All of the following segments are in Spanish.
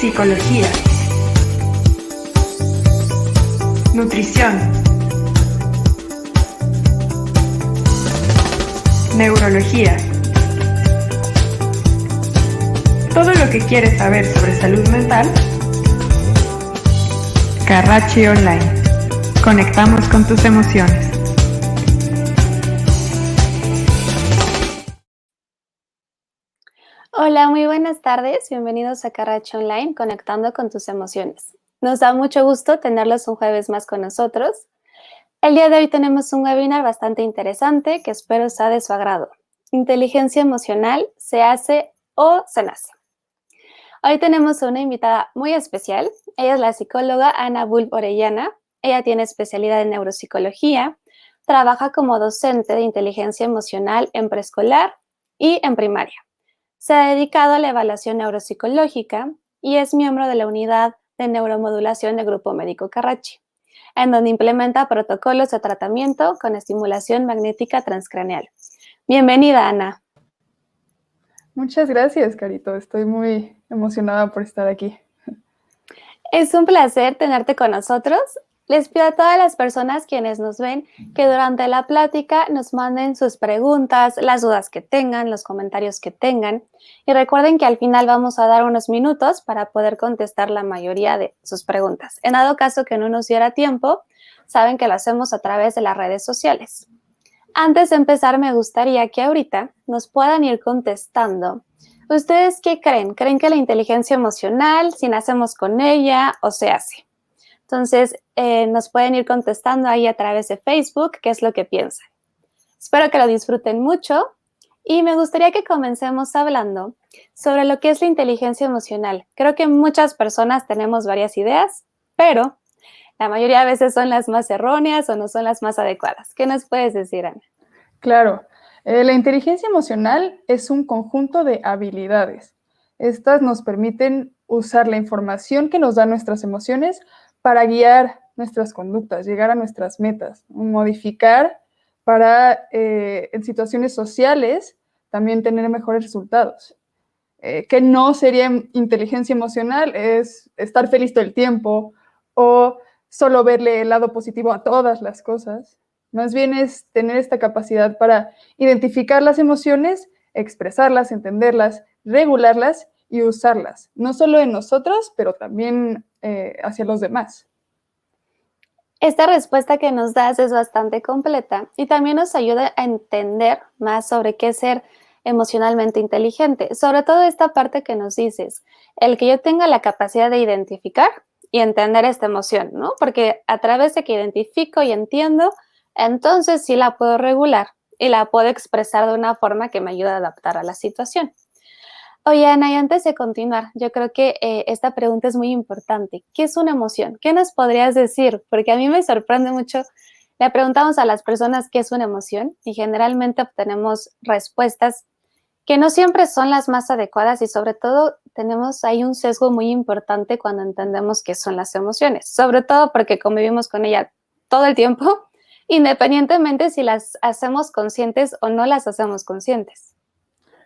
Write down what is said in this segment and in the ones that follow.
psicología, nutrición, neurología. Todo lo que quieres saber sobre salud mental, Carracci Online. Conectamos con tus emociones. Hola, muy buenas tardes. Bienvenidos a Carracci Online, Conectando con tus emociones. Nos da mucho gusto tenerlos un jueves más con nosotros. El día de hoy tenemos un webinar bastante interesante que espero sea de su agrado. Inteligencia emocional, ¿se hace o se nace? Hoy tenemos a una invitada muy especial. Ella es la psicóloga Ana Bulb Orellana. Ella tiene especialidad en neuropsicología, trabaja como docente de inteligencia emocional en preescolar y en primaria. Se ha dedicado a la evaluación neuropsicológica y es miembro de la unidad de neuromodulación del Grupo Médico Carracci, en donde implementa protocolos de tratamiento con estimulación magnética transcraneal. Bienvenida, Ana. Muchas gracias, Carito. Estoy muy emocionada por estar aquí. Es un placer tenerte con nosotros. Les pido a todas las personas quienes nos ven que durante la plática nos manden sus preguntas, las dudas que tengan, los comentarios que tengan. Y recuerden que al final vamos a dar unos minutos para poder contestar la mayoría de sus preguntas. En dado caso que no nos diera tiempo, saben que lo hacemos a través de las redes sociales. Antes de empezar, me gustaría que ahorita nos puedan ir contestando. ¿Ustedes qué creen? ¿Creen que la inteligencia emocional, si nacemos con ella o se hace? Entonces, nos pueden ir contestando ahí a través de Facebook qué es lo que piensan. Espero que lo disfruten mucho y me gustaría que comencemos hablando sobre lo que es la inteligencia emocional. Creo que muchas personas tenemos varias ideas, pero la mayoría de veces son las más erróneas o no son las más adecuadas. ¿Qué nos puedes decir, Ana? Claro, la inteligencia emocional es un conjunto de habilidades. Estas nos permiten usar la información que nos dan nuestras emociones para guiar nuestras conductas, llegar a nuestras metas, modificar para, en situaciones sociales, también tener mejores resultados. Que no sería inteligencia emocional es estar feliz todo el tiempo o solo verle el lado positivo a todas las cosas. Más bien es tener esta capacidad para identificar las emociones, expresarlas, entenderlas, regularlas y usarlas, no solo en nosotros, pero también hacia los demás. Esta respuesta que nos das es bastante completa y también nos ayuda a entender más sobre qué es ser emocionalmente inteligente. Sobre todo esta parte que nos dices, el que yo tenga la capacidad de identificar y entender esta emoción, ¿no? Porque a través de que identifico y entiendo, entonces sí la puedo regular y la puedo expresar de una forma que me ayude a adaptar a la situación. Oye, Ana, y antes de continuar, yo creo que esta pregunta es muy importante. ¿Qué es una emoción? ¿Qué nos podrías decir? Porque a mí me sorprende mucho. Le preguntamos a las personas qué es una emoción y generalmente obtenemos respuestas que no siempre son las más adecuadas y sobre todo tenemos ahí un sesgo muy importante cuando entendemos qué son las emociones, sobre todo porque convivimos con ella todo el tiempo, independientemente si las hacemos conscientes o no las hacemos conscientes.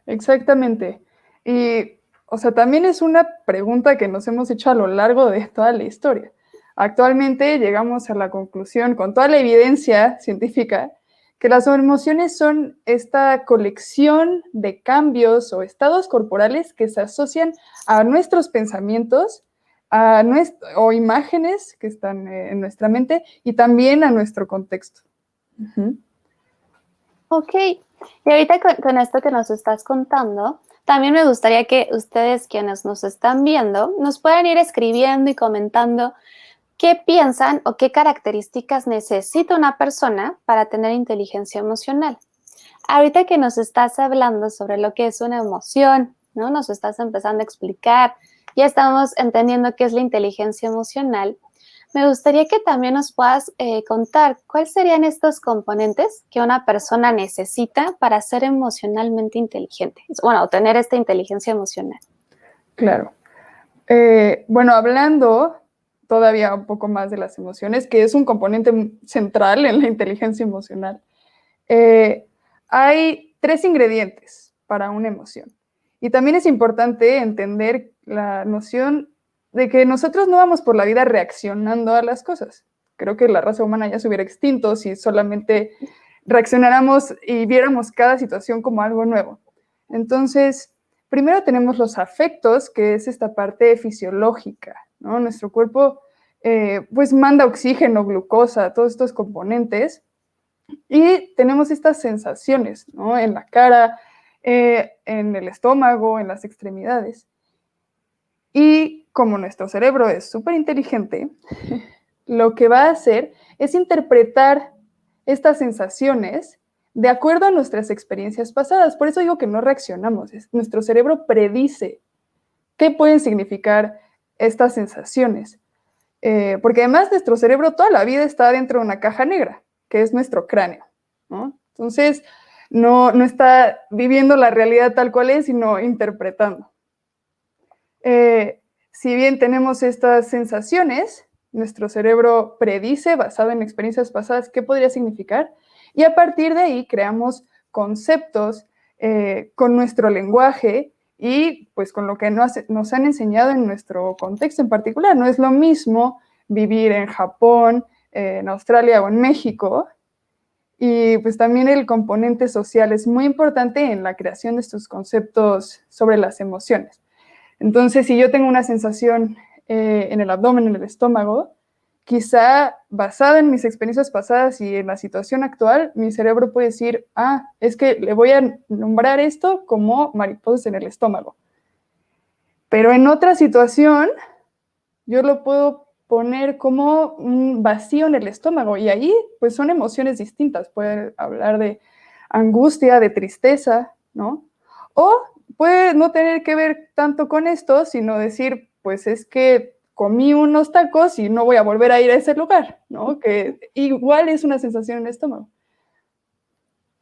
Exactamente. Y, o sea, también es una pregunta que nos hemos hecho a lo largo de toda la historia. Actualmente llegamos a la conclusión, con toda la evidencia científica, que las emociones son esta colección de cambios o estados corporales que se asocian a nuestros pensamientos o imágenes que están en nuestra mente y también a nuestro contexto. Uh-huh. Ok, y ahorita con esto que nos estás contando, también me gustaría que ustedes quienes nos están viendo nos puedan ir escribiendo y comentando qué piensan o qué características necesita una persona para tener inteligencia emocional. Ahorita que nos estás hablando sobre lo que es una emoción, ¿no? Nos estás empezando a explicar, ya estamos entendiendo qué es la inteligencia emocional. Me gustaría que también nos puedas contar cuáles serían estos componentes que una persona necesita para ser emocionalmente inteligente, bueno, tener esta inteligencia emocional. Claro. Bueno, hablando todavía un poco más de las emociones, que es un componente central en la inteligencia emocional, hay 3 ingredientes para una emoción. Y también es importante entender la noción de que nosotros no vamos por la vida reaccionando a las cosas. Creo que la raza humana ya se hubiera extinto si solamente reaccionáramos y viéramos cada situación como algo nuevo. Entonces, primero tenemos los afectos, que es esta parte fisiológica, ¿no? Nuestro cuerpo pues manda oxígeno, glucosa, todos estos componentes, y tenemos estas sensaciones, ¿no? En la cara, en el estómago, en las extremidades. Y como nuestro cerebro es súper inteligente, lo que va a hacer es interpretar estas sensaciones de acuerdo a nuestras experiencias pasadas. Por eso digo que no reaccionamos. Nuestro cerebro predice qué pueden significar estas sensaciones. Porque además nuestro cerebro toda la vida está dentro de una caja negra, que es nuestro cráneo, ¿no? Entonces, no está viviendo la realidad tal cual es, sino interpretando. Si bien tenemos estas sensaciones, nuestro cerebro predice, basado en experiencias pasadas, qué podría significar, y a partir de ahí creamos conceptos con nuestro lenguaje y pues con lo que nos han enseñado en nuestro contexto en particular. No es lo mismo vivir en Japón, en Australia o en México, y pues también el componente social es muy importante en la creación de estos conceptos sobre las emociones. Entonces, si yo tengo una sensación en el abdomen, en el estómago, quizá basada en mis experiencias pasadas y en la situación actual, mi cerebro puede decir, es que le voy a nombrar esto como mariposas en el estómago. Pero en otra situación, yo lo puedo poner como un vacío en el estómago, y ahí pues son emociones distintas. Puede hablar de angustia, de tristeza, ¿no? O puede no tener que ver tanto con esto, sino decir, pues es que comí unos tacos y no voy a volver a ir a ese lugar, ¿no? Que igual es una sensación en el estómago.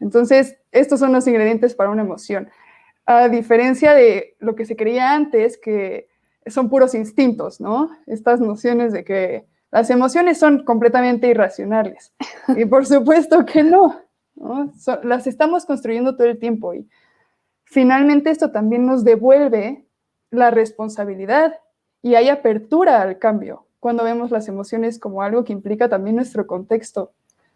Entonces, estos son los ingredientes para una emoción. A diferencia de lo que se creía antes, que son puros instintos, ¿no? Estas nociones de que las emociones son completamente irracionales. Y por supuesto que no, ¿no? Las estamos construyendo todo el tiempo, y finalmente esto también nos devuelve la responsabilidad y hay apertura al cambio cuando vemos las emociones como algo que implica también nuestro contexto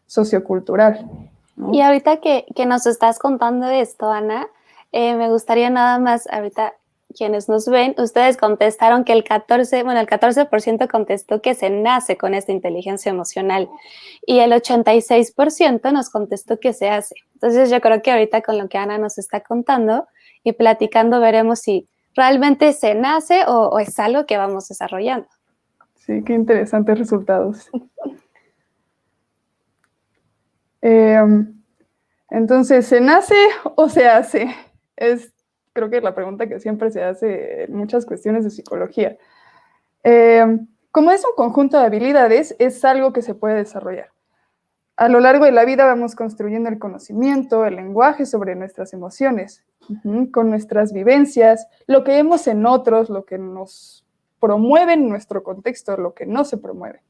sociocultural, ¿no? Y ahorita que nos estás contando de esto, Ana, me gustaría nada más, ahorita quienes nos ven, ustedes contestaron que el 14% contestó que se nace con esta inteligencia emocional y el 86% nos contestó que se hace. Entonces yo creo que ahorita con lo que Ana nos está contando y platicando veremos si realmente se nace o es algo que vamos desarrollando. Sí, qué interesantes resultados. Entonces, ¿se nace o se hace? Creo que es la pregunta que siempre se hace en muchas cuestiones de psicología. Como es un conjunto de habilidades, es algo que se puede desarrollar. A lo largo de la vida vamos construyendo el conocimiento, el lenguaje sobre nuestras emociones, con nuestras vivencias, lo que vemos en otros, lo que nos promueve en nuestro contexto, lo que no se promueve.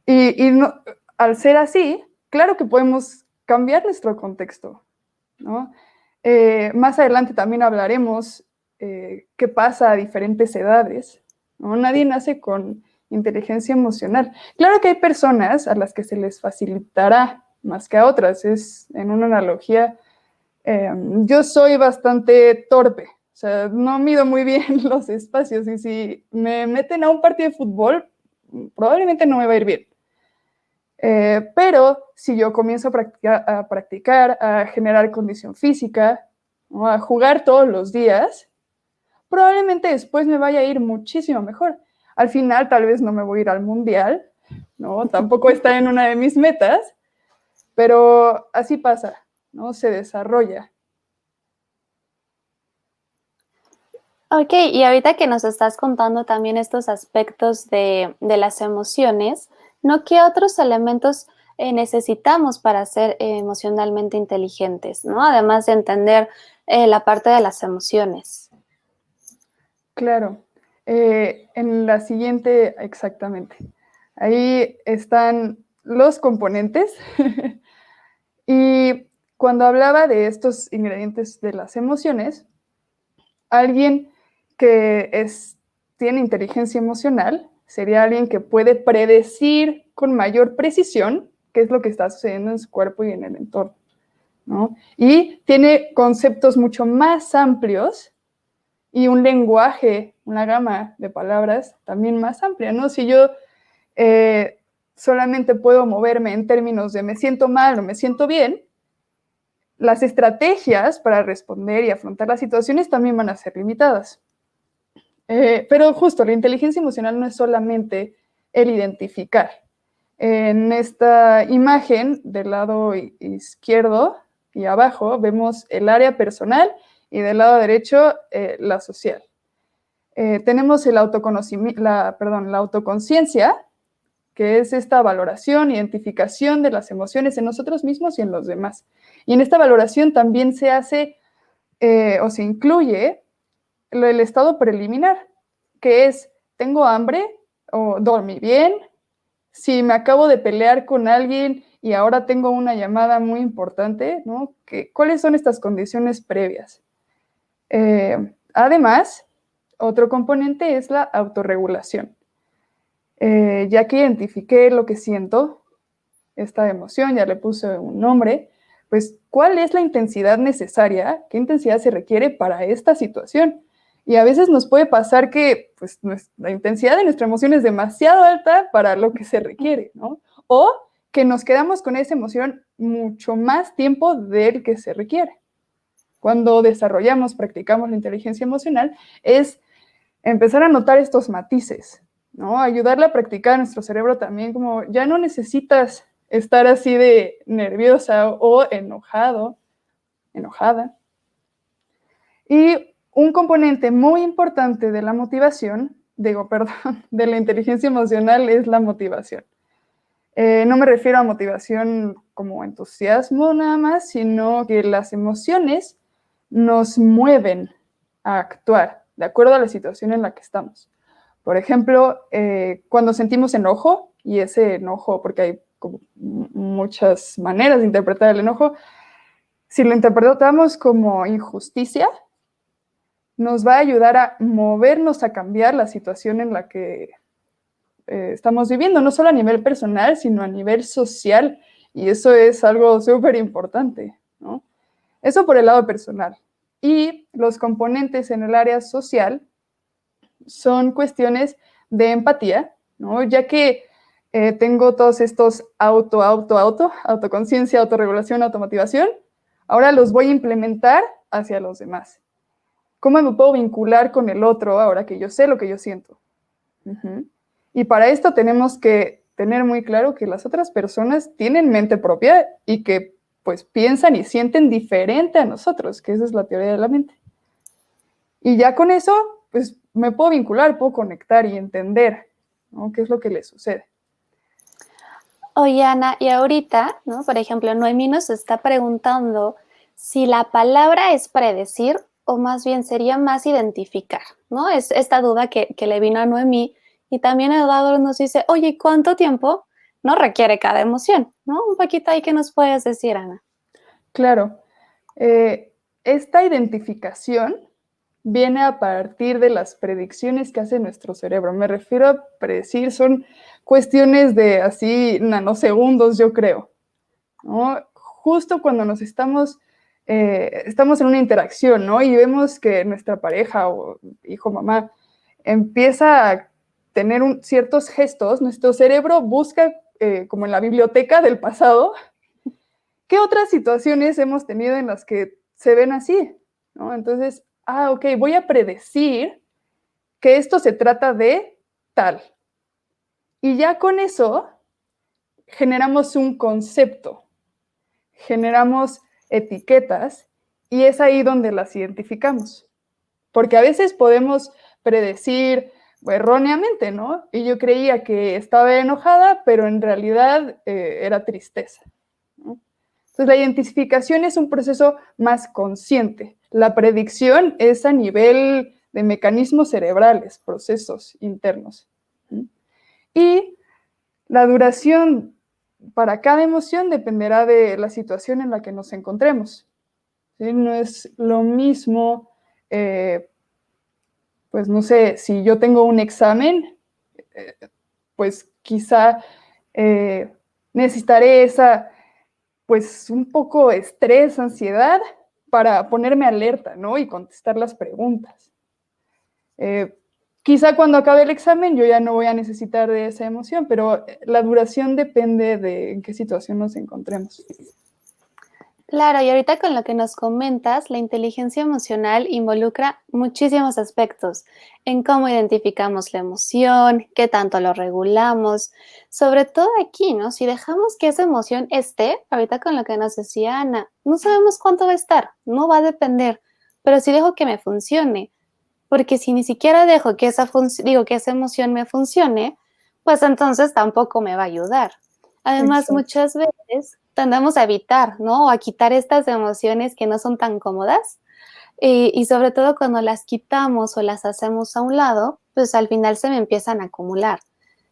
Y no, al ser así, claro que podemos cambiar nuestro contexto, ¿no? Más adelante también hablaremos qué pasa a diferentes edades, ¿no? Nadie nace con inteligencia emocional. Claro que hay personas a las que se les facilitará más que a otras. Es en una analogía, yo soy bastante torpe, o sea, no mido muy bien los espacios, y si me meten a un partido de fútbol, probablemente no me va a ir bien. Pero si yo comienzo a practicar, a generar condición física, ¿no? A jugar todos los días, probablemente después me vaya a ir muchísimo mejor. Al final tal vez no me voy a ir al mundial, ¿no? Tampoco está en una de mis metas, pero así pasa, ¿no? Se desarrolla. Ok, y ahorita que nos estás contando también estos aspectos de las emociones, ¿no? ¿Qué otros elementos necesitamos para ser emocionalmente inteligentes, ¿no? Además de entender la parte de las emociones. Claro. En la siguiente, exactamente. Ahí están los componentes. Y cuando hablaba de estos ingredientes de las emociones, alguien que tiene inteligencia emocional sería alguien que puede predecir con mayor precisión qué es lo que está sucediendo en su cuerpo y en el entorno, ¿no? Y tiene conceptos mucho más amplios y un lenguaje, una gama de palabras también más amplia, ¿no? Si yo solamente puedo moverme en términos de me siento mal o me siento bien, las estrategias para responder y afrontar las situaciones también van a ser limitadas. Pero justo, la inteligencia emocional no es solamente el identificar. En esta imagen del lado izquierdo y abajo vemos el área personal y del lado derecho la social. Tenemos el la autoconciencia, que es esta valoración, identificación de las emociones en nosotros mismos y en los demás. Y en esta valoración también se hace o se incluye el estado preliminar, que es, ¿tengo hambre? ¿O dormí bien? Si me acabo de pelear con alguien y ahora tengo una llamada muy importante, ¿no? ¿Cuáles son estas condiciones previas? Además, otro componente es la autorregulación. Ya que identifiqué lo que siento, esta emoción, ya le puse un nombre, pues, ¿cuál es la intensidad necesaria? ¿Qué intensidad se requiere para esta situación? Y a veces nos puede pasar que pues, la intensidad de nuestra emoción es demasiado alta para lo que se requiere, ¿no? O que nos quedamos con esa emoción mucho más tiempo del que se requiere. Cuando desarrollamos, practicamos la inteligencia emocional, es empezar a notar estos matices, ¿no? Ayudarle a practicar a nuestro cerebro también, como ya no necesitas estar así de nerviosa o enojado, enojada. Y un componente muy importante de la motivación, de la inteligencia emocional es la motivación. No me refiero a motivación como entusiasmo nada más, sino que las emociones nos mueven a actuar de acuerdo a la situación en la que estamos. Por ejemplo, cuando sentimos enojo, y ese enojo, porque hay como muchas maneras de interpretar el enojo, si lo interpretamos como injusticia, nos va a ayudar a movernos a cambiar la situación en la que estamos viviendo, no solo a nivel personal, sino a nivel social, y eso es algo súper importante, ¿no? Eso por el lado personal. Y los componentes en el área social son cuestiones de empatía, ¿no? Ya que tengo todos estos autoconciencia, autorregulación, automotivación, ahora los voy a implementar hacia los demás. ¿Cómo me puedo vincular con el otro ahora que yo sé lo que yo siento? Y para esto tenemos que tener muy claro que las otras personas tienen mente propia y que pues piensan y sienten diferente a nosotros, que esa es la teoría de la mente. Y ya con eso, pues me puedo vincular, puedo conectar y entender, ¿no? ¿Qué es lo que les sucede? Oye, Ana, y ahorita, ¿no? Por ejemplo, Noemí nos está preguntando si la palabra es predecir o más bien sería más identificar, ¿no? Es esta duda que le vino a Noemí. Y también Eduardo nos dice, oye, ¿cuánto tiempo no requiere cada emoción? ¿No? Un poquito ahí que nos puedes decir, Ana. Claro. Esta identificación viene a partir de las predicciones que hace nuestro cerebro. Me refiero a predecir, son cuestiones de así nanosegundos, yo creo, ¿no? Justo cuando nos estamos en una interacción, ¿no? Y vemos que nuestra pareja o hijo, mamá, empieza a tener ciertos gestos, nuestro cerebro busca, como en la biblioteca del pasado, ¿qué otras situaciones hemos tenido en las que se ven así? ¿No? Entonces, ok, voy a predecir que esto se trata de tal. Y ya con eso generamos un concepto, generamos etiquetas y es ahí donde las identificamos. Porque a veces podemos predecir erróneamente, ¿no? Y yo creía que estaba enojada, pero en realidad era tristeza, ¿no? Entonces, la identificación es un proceso más consciente. La predicción es a nivel de mecanismos cerebrales, procesos internos. Y la duración para cada emoción dependerá de la situación en la que nos encontremos. ¿Sí? No es lo mismo pues no sé, si yo tengo un examen, pues quizá necesitaré pues un poco estrés, ansiedad para ponerme alerta, ¿no? Y contestar las preguntas. Quizá cuando acabe el examen yo ya no voy a necesitar de esa emoción, pero la duración depende de en qué situación nos encontremos. Claro, y ahorita con lo que nos comentas, la inteligencia emocional involucra muchísimos aspectos en cómo identificamos la emoción, qué tanto lo regulamos, sobre todo aquí, ¿no? Si dejamos que esa emoción esté, ahorita con lo que nos decía Ana, no sabemos cuánto va a estar, no va a depender, pero si dejo que me funcione, porque si ni siquiera dejo que que esa emoción me funcione, pues entonces tampoco me va a ayudar. Además, Exacto. muchas veces tendemos a evitar, ¿no? O a quitar estas emociones que no son tan cómodas. Y sobre todo cuando las quitamos o las hacemos a un lado, pues al final se me empiezan a acumular.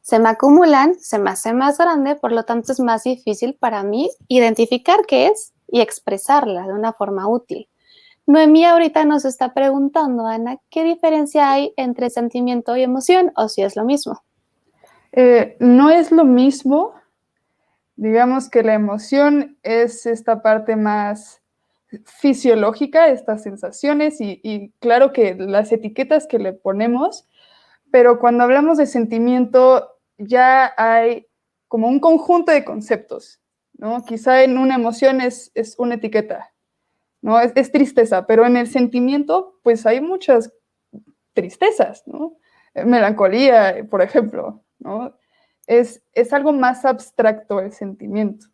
Se me acumulan, se me hace más grande, por lo tanto es más difícil para mí identificar qué es y expresarla de una forma útil. Noemí ahorita nos está preguntando, Ana, ¿qué diferencia hay entre sentimiento y emoción o si es lo mismo? No es lo mismo, digamos que la emoción es esta parte más fisiológica, estas sensaciones y claro que las etiquetas que le ponemos, pero cuando hablamos de sentimiento ya hay como un conjunto de conceptos, ¿no? Quizá en una emoción es una etiqueta, ¿no? Es tristeza, pero en el sentimiento pues hay muchas tristezas, ¿no? Melancolía, por ejemplo, ¿no? Es algo más abstracto el sentimiento.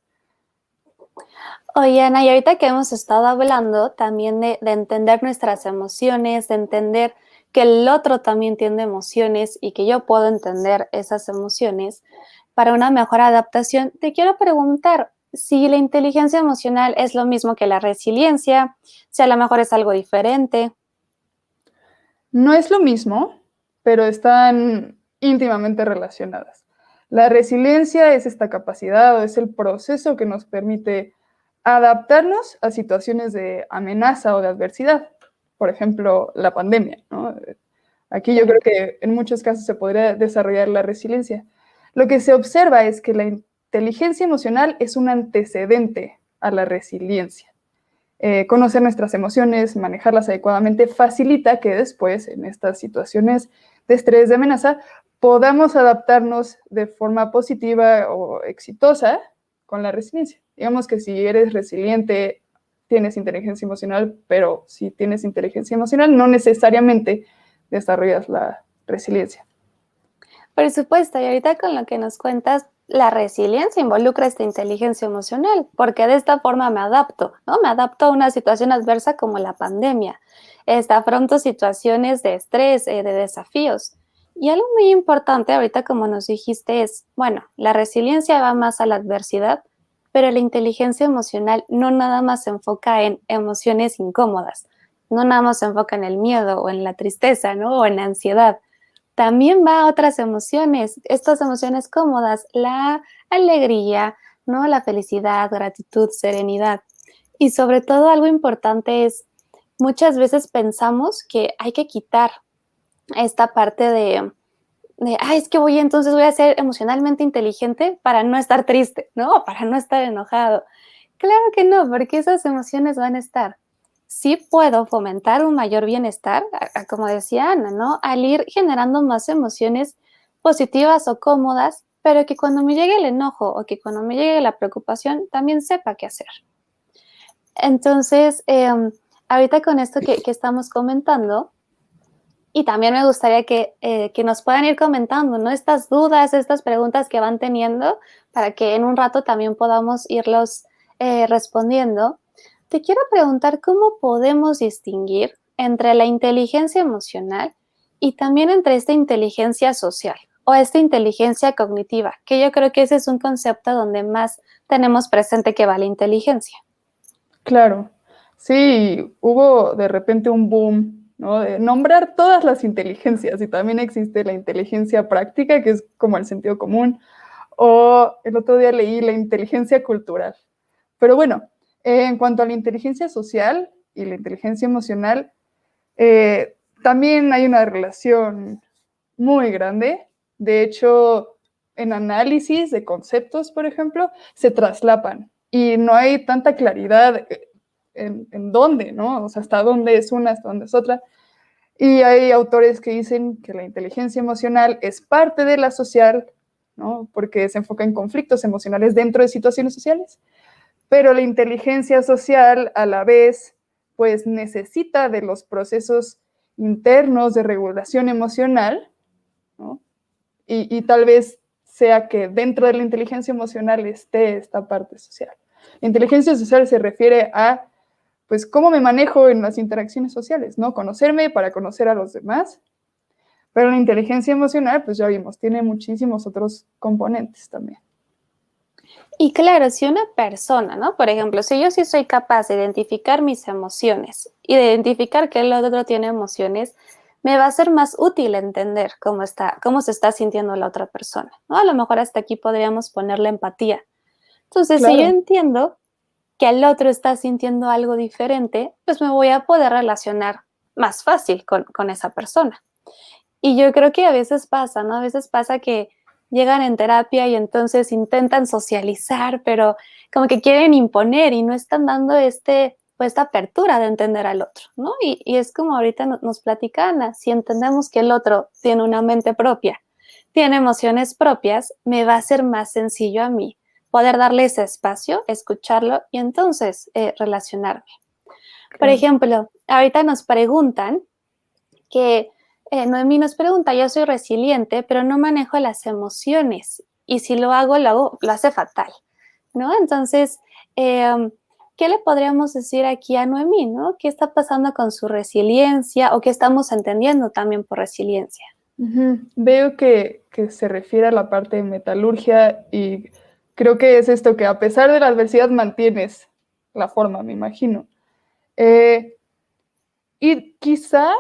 Oye, Ana, y ahorita que hemos estado hablando también de entender nuestras emociones, de entender que el otro también tiene emociones y que yo puedo entender esas emociones para una mejor adaptación, te quiero preguntar si la inteligencia emocional es lo mismo que la resiliencia, si a lo mejor es algo diferente. No es lo mismo, pero están íntimamente relacionadas. La resiliencia es esta capacidad o es el proceso que nos permite adaptarnos a situaciones de amenaza o de adversidad. Por ejemplo, la pandemia, ¿no? Aquí yo creo que en muchos casos se podría desarrollar la resiliencia. Lo que se observa es que la inteligencia emocional es un antecedente a la resiliencia. Conocer nuestras emociones, manejarlas adecuadamente, facilita que después, en estas situaciones de estrés, de amenaza, podamos adaptarnos de forma positiva o exitosa con la resiliencia. Digamos que si eres resiliente, tienes inteligencia emocional, pero si tienes inteligencia emocional, no necesariamente desarrollas la resiliencia. Por supuesto, y ahorita con lo que nos cuentas, la resiliencia involucra esta inteligencia emocional, porque de esta forma me adapto, ¿no? Me adapto a una situación adversa como la pandemia. Afronto situaciones de estrés, de desafíos. Y algo muy importante ahorita, como nos dijiste, es, bueno, la resiliencia va más a la adversidad, pero la inteligencia emocional no nada más se enfoca en emociones incómodas, no nada más se enfoca en el miedo o en la tristeza, ¿no? O en la ansiedad, también va a otras emociones, estas emociones cómodas, la alegría, ¿no? La felicidad, gratitud, serenidad. Y sobre todo algo importante es, muchas veces pensamos que hay que quitar esta parte es que entonces voy a ser emocionalmente inteligente para no estar triste, ¿no? Para no estar enojado. Claro que no, porque esas emociones van a estar. Sí puedo fomentar un mayor bienestar, como decía Ana, ¿no? Al ir generando más emociones positivas o cómodas, pero que cuando me llegue el enojo o que cuando me llegue la preocupación, también sepa qué hacer. Entonces, ahorita con esto que estamos comentando, y también me gustaría que nos puedan ir comentando, ¿no? Estas dudas, estas preguntas que van teniendo, para que en un rato también podamos irlos respondiendo. Te quiero preguntar cómo podemos distinguir entre la inteligencia emocional y también entre esta inteligencia social o esta inteligencia cognitiva, que yo creo que ese es un concepto donde más tenemos presente que va la inteligencia. Claro, sí, hubo de repente un boom, ¿no? De nombrar todas las inteligencias y también existe la inteligencia práctica, que es como el sentido común, o el otro día leí la inteligencia cultural. Pero bueno, en cuanto a la inteligencia social y la inteligencia emocional, también hay una relación muy grande. De hecho, en análisis de conceptos, por ejemplo, se traslapan y no hay tanta claridad en dónde, ¿no? O sea, hasta dónde es una, hasta dónde es otra. Y hay autores que dicen que la inteligencia emocional es parte de la social, ¿no? Porque se enfoca en conflictos emocionales dentro de situaciones sociales, pero la inteligencia social a la vez, pues necesita de los procesos internos de regulación emocional, ¿no? Y tal vez sea que dentro de la inteligencia emocional esté esta parte social. La inteligencia social se refiere a, pues, cómo me manejo en las interacciones sociales, ¿no? Conocerme para conocer a los demás, pero la inteligencia emocional, pues ya vimos, tiene muchísimos otros componentes también. Y claro, si una persona, ¿no? Por ejemplo, si yo sí soy capaz de identificar mis emociones y de identificar que el otro tiene emociones, me va a ser más útil entender cómo se está sintiendo la otra persona, ¿no? A lo mejor hasta aquí podríamos ponerle empatía. Entonces, si yo Claro. entiendo que el otro está sintiendo algo diferente, pues me voy a poder relacionar más fácil con esa persona. Y yo creo que a veces pasa, ¿no? A veces pasa que llegan en terapia y entonces intentan socializar, pero como que quieren imponer y no están dando pues, esta apertura de entender al otro, ¿no? Y es como ahorita nos platica Ana, si entendemos que el otro tiene una mente propia, tiene emociones propias, me va a ser más sencillo a mí poder darle ese espacio, escucharlo y entonces relacionarme. Por Claro. ejemplo, ahorita nos preguntan que Noemí nos pregunta, yo soy resiliente, pero no manejo las emociones y si lo hace fatal, ¿no? Entonces, ¿qué le podríamos decir aquí a Noemí, ¿no? ¿Qué está pasando con su resiliencia o qué estamos entendiendo también por resiliencia? Veo que se refiere a la parte de metalurgia y creo que es esto que a pesar de la adversidad mantienes la forma, me imagino. Y quizá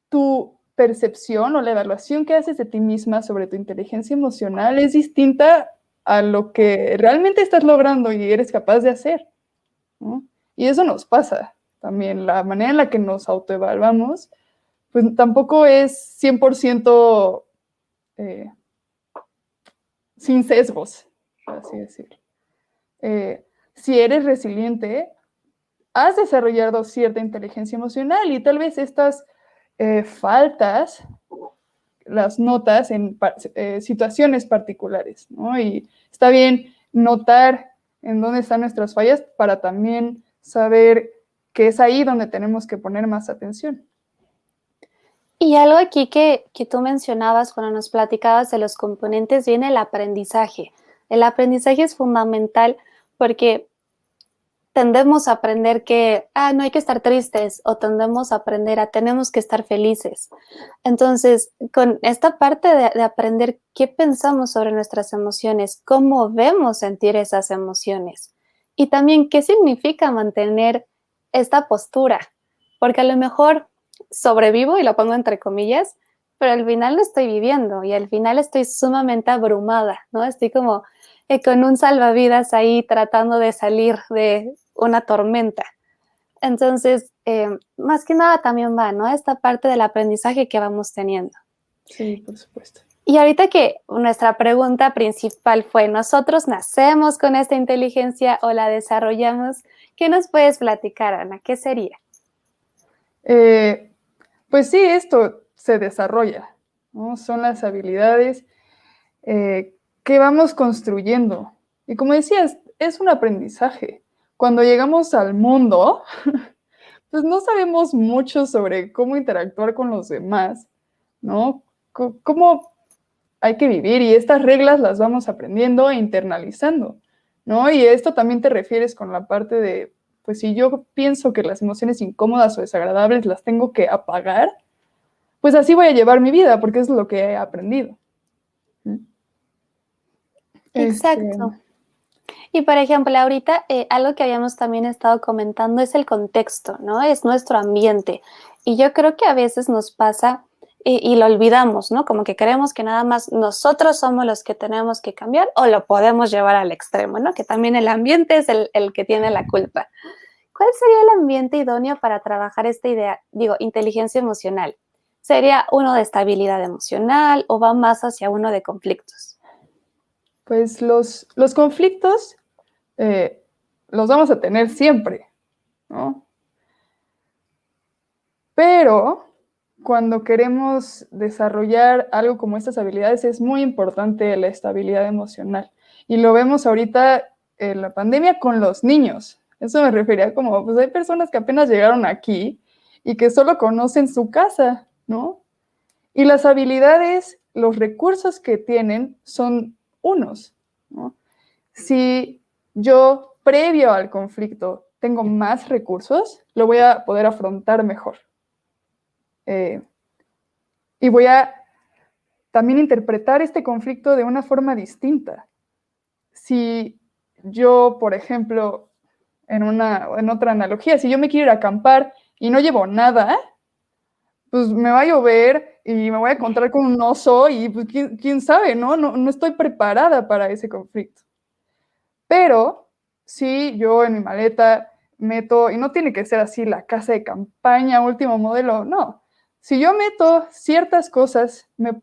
tu percepción o la evaluación que haces de ti misma sobre tu inteligencia emocional es distinta a lo que realmente estás logrando y eres capaz de hacer, ¿no? Y eso nos pasa también, la manera en la que nos autoevaluamos, pues tampoco es 100% sin sesgos, por así decirlo. Si eres resiliente, has desarrollado cierta inteligencia emocional y tal vez estas faltas las notas en situaciones particulares, ¿no? Y está bien notar en dónde están nuestras fallas para también saber que es ahí donde tenemos que poner más atención. Y algo aquí que tú mencionabas cuando nos platicabas de los componentes viene el aprendizaje. El aprendizaje es fundamental porque tendemos a aprender que, no hay que estar tristes o tendemos a aprender a tenemos que estar felices. Entonces, con esta parte de aprender qué pensamos sobre nuestras emociones, cómo vemos sentir esas emociones y también qué significa mantener esta postura, porque a lo mejor sobrevivo y lo pongo entre comillas, pero al final lo estoy viviendo y al final estoy sumamente abrumada, ¿no? Estoy como con un salvavidas ahí tratando de salir de una tormenta. Entonces, más que nada también va, ¿no? Esta parte del aprendizaje que vamos teniendo. Sí, por supuesto. Y ahorita que nuestra pregunta principal fue, ¿nosotros nacemos con esta inteligencia o la desarrollamos? ¿Qué nos puedes platicar, Ana? ¿Qué sería? Pues sí, esto se desarrolla, ¿no? Son las habilidades que vamos construyendo. Y como decías, es un aprendizaje. Cuando llegamos al mundo, pues no sabemos mucho sobre cómo interactuar con los demás, ¿no? Cómo hay que vivir y estas reglas las vamos aprendiendo e internalizando, ¿no? Y esto también te refieres con la parte de, pues si yo pienso que las emociones incómodas o desagradables las tengo que apagar, pues así voy a llevar mi vida porque es lo que he aprendido. Exacto. Y por ejemplo, ahorita algo que habíamos también estado comentando es el contexto, ¿no? Es nuestro ambiente. Y yo creo que a veces nos pasa y lo olvidamos, ¿no? Como que creemos que nada más nosotros somos los que tenemos que cambiar o lo podemos llevar al extremo, ¿no? Que también el ambiente es el que tiene la culpa. ¿cuál sería el ambiente idóneo para trabajar esta idea, inteligencia emocional? ¿Sería uno de estabilidad emocional o va más hacia uno de conflictos? Pues los conflictos los vamos a tener siempre, ¿no? Pero cuando queremos desarrollar algo como estas habilidades es muy importante la estabilidad emocional. Y lo vemos ahorita en la pandemia con los niños. Eso me refería como, pues hay personas que apenas llegaron aquí y que solo conocen su casa, ¿no? Y las habilidades, los recursos que tienen son unos, ¿no? Si yo, previo al conflicto, tengo más recursos, lo voy a poder afrontar mejor. Y voy a también interpretar este conflicto de una forma distinta. Si yo, por ejemplo, en otra analogía, si yo me quiero ir a acampar y no llevo nada, pues me va a llover y me voy a encontrar con un oso y pues, ¿quién sabe, ¿no? No estoy preparada para ese conflicto. Pero si yo en mi maleta meto, y no tiene que ser así la casa de campaña, último modelo, no. Si yo meto ciertas cosas, me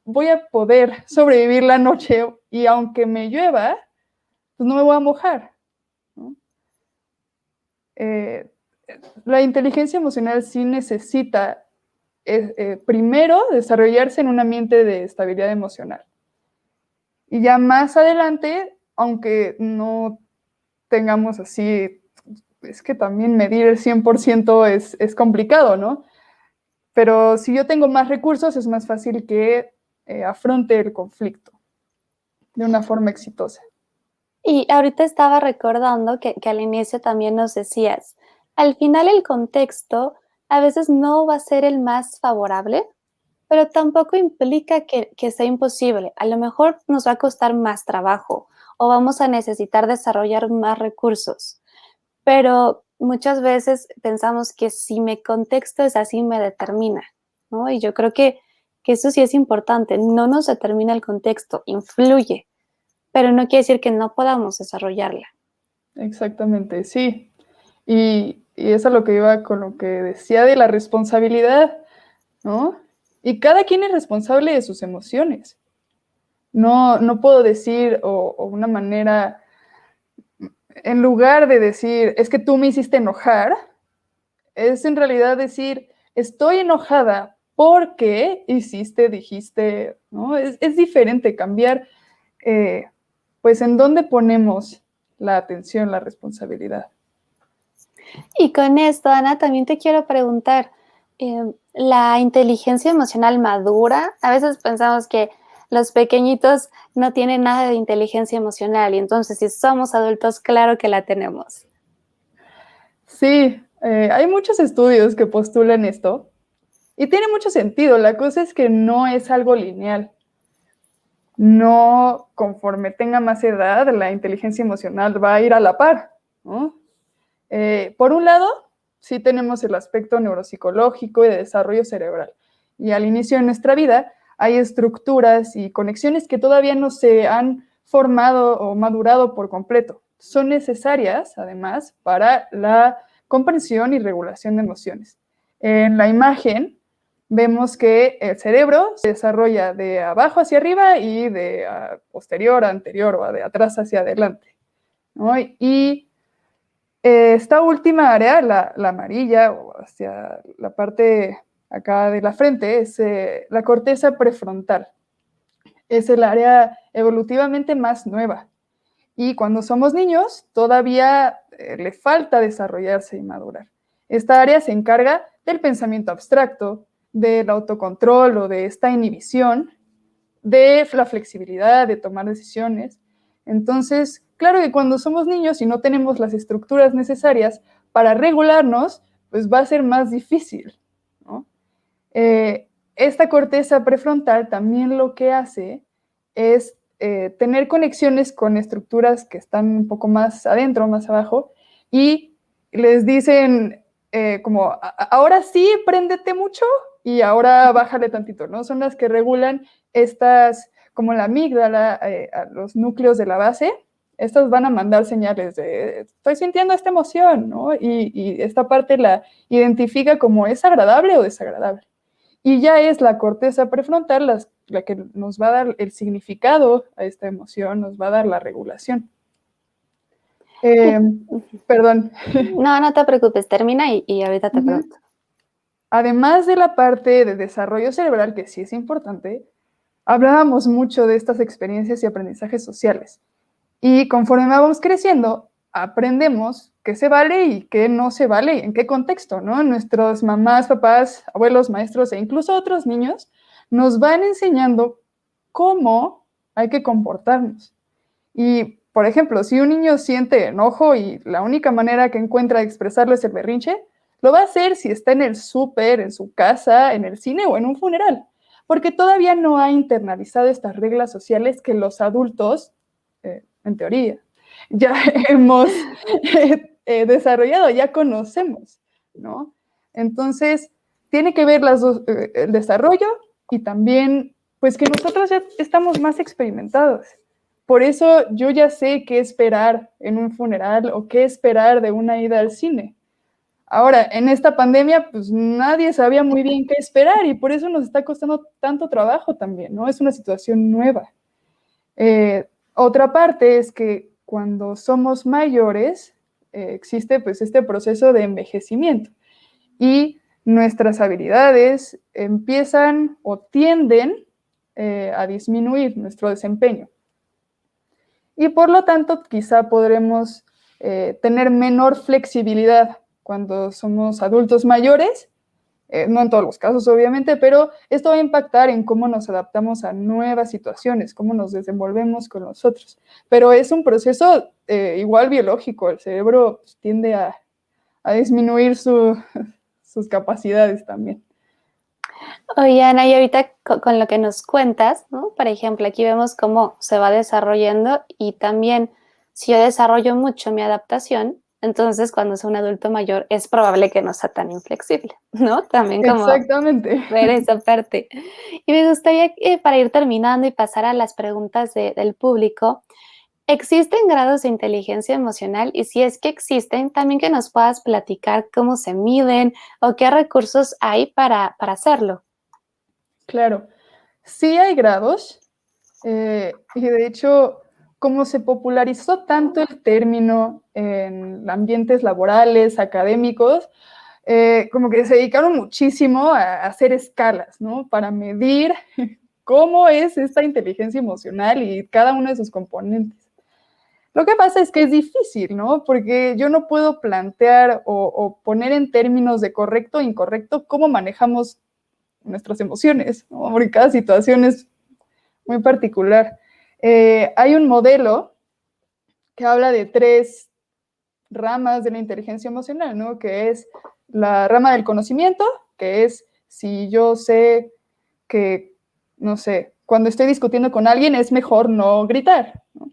voy a poder sobrevivir la noche y aunque me llueva, pues no me voy a mojar, ¿no? La inteligencia emocional sí necesita primero desarrollarse en un ambiente de estabilidad emocional. Y ya más adelante, aunque no tengamos así, es que también medir el 100% es complicado, ¿no? Pero si yo tengo más recursos, es más fácil que afronte el conflicto de una forma exitosa. Y ahorita estaba recordando que al inicio también nos decías, al final el contexto a veces no va a ser el más favorable, pero tampoco implica que sea imposible. A lo mejor nos va a costar más trabajo o vamos a necesitar desarrollar más recursos, pero muchas veces pensamos que si mi contexto es así me determina, ¿no? Y yo creo que eso sí es importante, no nos determina el contexto, influye, pero no quiere decir que no podamos desarrollarla. Exactamente, sí. Y eso es lo que iba con lo que decía de la responsabilidad, ¿no? Y cada quien es responsable de sus emociones. No puedo decir, o una manera, en lugar de decir, es que tú me hiciste enojar, es en realidad decir, estoy enojada porque hiciste, dijiste, ¿no? Es diferente cambiar, pues, en dónde ponemos la atención, la responsabilidad. Y con esto, Ana, también te quiero preguntar, ¿la inteligencia emocional madura? A veces pensamos que los pequeñitos no tienen nada de inteligencia emocional y entonces si somos adultos, claro que la tenemos. Sí, hay muchos estudios que postulan esto y tiene mucho sentido. La cosa es que no es algo lineal. No, conforme tenga más edad, la inteligencia emocional va a ir a la par, ¿no? Por un lado, sí tenemos el aspecto neuropsicológico y de desarrollo cerebral. Y al inicio de nuestra vida hay estructuras y conexiones que todavía no se han formado o madurado por completo. Son necesarias, además, para la comprensión y regulación de emociones. En la imagen vemos que el cerebro se desarrolla de abajo hacia arriba y de posterior a anterior o de atrás hacia adelante, ¿no? Y esta última área, la amarilla o hacia la parte acá de la frente, es la corteza prefrontal. Es el área evolutivamente más nueva. Y cuando somos niños, todavía le falta desarrollarse y madurar. Esta área se encarga del pensamiento abstracto, del autocontrol o de esta inhibición, de la flexibilidad, de tomar decisiones. Entonces, claro que cuando somos niños y no tenemos las estructuras necesarias para regularnos, pues va a ser más difícil, ¿no? Esta corteza prefrontal también lo que hace es tener conexiones con estructuras que están un poco más adentro, más abajo, y les dicen como, ahora sí, préndete mucho y ahora bájale tantito, ¿no? Son las que regulan estas, como la amígdala, los núcleos de la base, estas van a mandar señales de estoy sintiendo esta emoción, ¿no? Y esta parte la identifica como es agradable o desagradable. Y ya es la corteza prefrontal la que nos va a dar el significado a esta emoción, nos va a dar la regulación. Perdón. No, no te preocupes, termina y ahorita te pregunto. Además de la parte de desarrollo cerebral, que sí es importante, hablábamos mucho de estas experiencias y aprendizajes sociales. Y conforme vamos creciendo, aprendemos qué se vale y qué no se vale, en qué contexto, ¿no? Nuestros mamás, papás, abuelos, maestros e incluso otros niños nos van enseñando cómo hay que comportarnos. Y, por ejemplo, si un niño siente enojo y la única manera que encuentra de expresarlo es el berrinche, lo va a hacer si está en el súper, en su casa, en el cine o en un funeral, porque todavía no ha internalizado estas reglas sociales que los adultos, en teoría, ya hemos desarrollado, ya conocemos, ¿no? Entonces, tiene que ver el desarrollo y también, pues, que nosotros ya estamos más experimentados. Por eso yo ya sé qué esperar en un funeral o qué esperar de una ida al cine. Ahora, en esta pandemia, pues nadie sabía muy bien qué esperar y por eso nos está costando tanto trabajo también, ¿no? Es una situación nueva. Otra parte es que cuando somos mayores, existe pues este proceso de envejecimiento y nuestras habilidades empiezan o tienden a disminuir nuestro desempeño. Y por lo tanto, quizá podremos tener menor flexibilidad cuando somos adultos mayores, no en todos los casos obviamente, pero esto va a impactar en cómo nos adaptamos a nuevas situaciones, cómo nos desenvolvemos con los otros. Pero es un proceso igual biológico, el cerebro pues, tiende a disminuir sus capacidades también. Oye, Ana, y ahorita con lo que nos cuentas, ¿no? Por ejemplo, aquí vemos cómo se va desarrollando y también si yo desarrollo mucho mi adaptación, entonces cuando sea un adulto mayor es probable que no sea tan inflexible, ¿no? También como Exactamente. ver esa parte. Y me gustaría, para ir terminando y pasar a las preguntas del público, ¿existen grados de inteligencia emocional? Y si es que existen, también que nos puedas platicar cómo se miden o qué recursos hay para hacerlo. Claro, sí hay grados, y de hecho, como se popularizó tanto el término en ambientes laborales, académicos, como que se dedicaron muchísimo a hacer escalas, ¿no? Para medir cómo es esta inteligencia emocional y cada uno de sus componentes. Lo que pasa es que es difícil, ¿no? Porque yo no puedo plantear o poner en términos de correcto o incorrecto cómo manejamos nuestras emociones, ¿no? Porque cada situación es muy particular. Hay un modelo que habla de 3 ramas de la inteligencia emocional, ¿no? Que es la rama del conocimiento, que es si yo sé que, no sé, cuando estoy discutiendo con alguien es mejor no gritar, ¿no?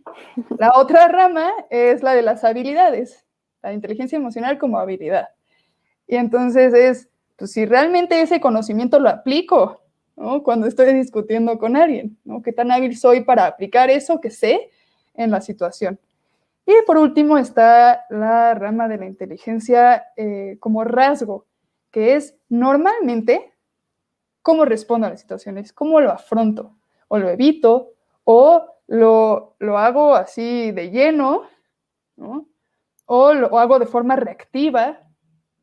La otra rama es la de las habilidades, la inteligencia emocional como habilidad. Y entonces es, pues si realmente ese conocimiento lo aplico, ¿no? Cuando estoy discutiendo con alguien, ¿no? ¿Qué tan hábil soy para aplicar eso que sé en la situación? Y por último está la rama de la inteligencia como rasgo, que es normalmente cómo respondo a las situaciones, cómo lo afronto, o lo evito, o lo hago así de lleno, ¿no? O lo hago de forma reactiva,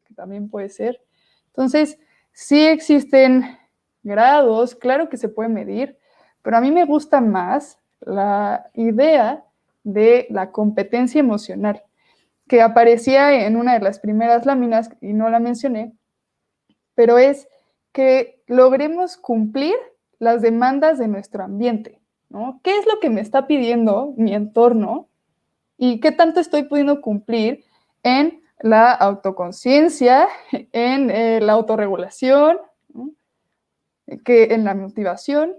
que también puede ser. Entonces, sí existen grados, claro que se puede medir, pero a mí me gusta más la idea de la competencia emocional, que aparecía en una de las primeras láminas y no la mencioné, pero es que logremos cumplir las demandas de nuestro ambiente, ¿no? ¿Qué es lo que me está pidiendo mi entorno y qué tanto estoy pudiendo cumplir en la autoconciencia, en la autorregulación, ¿no? Que en la motivación?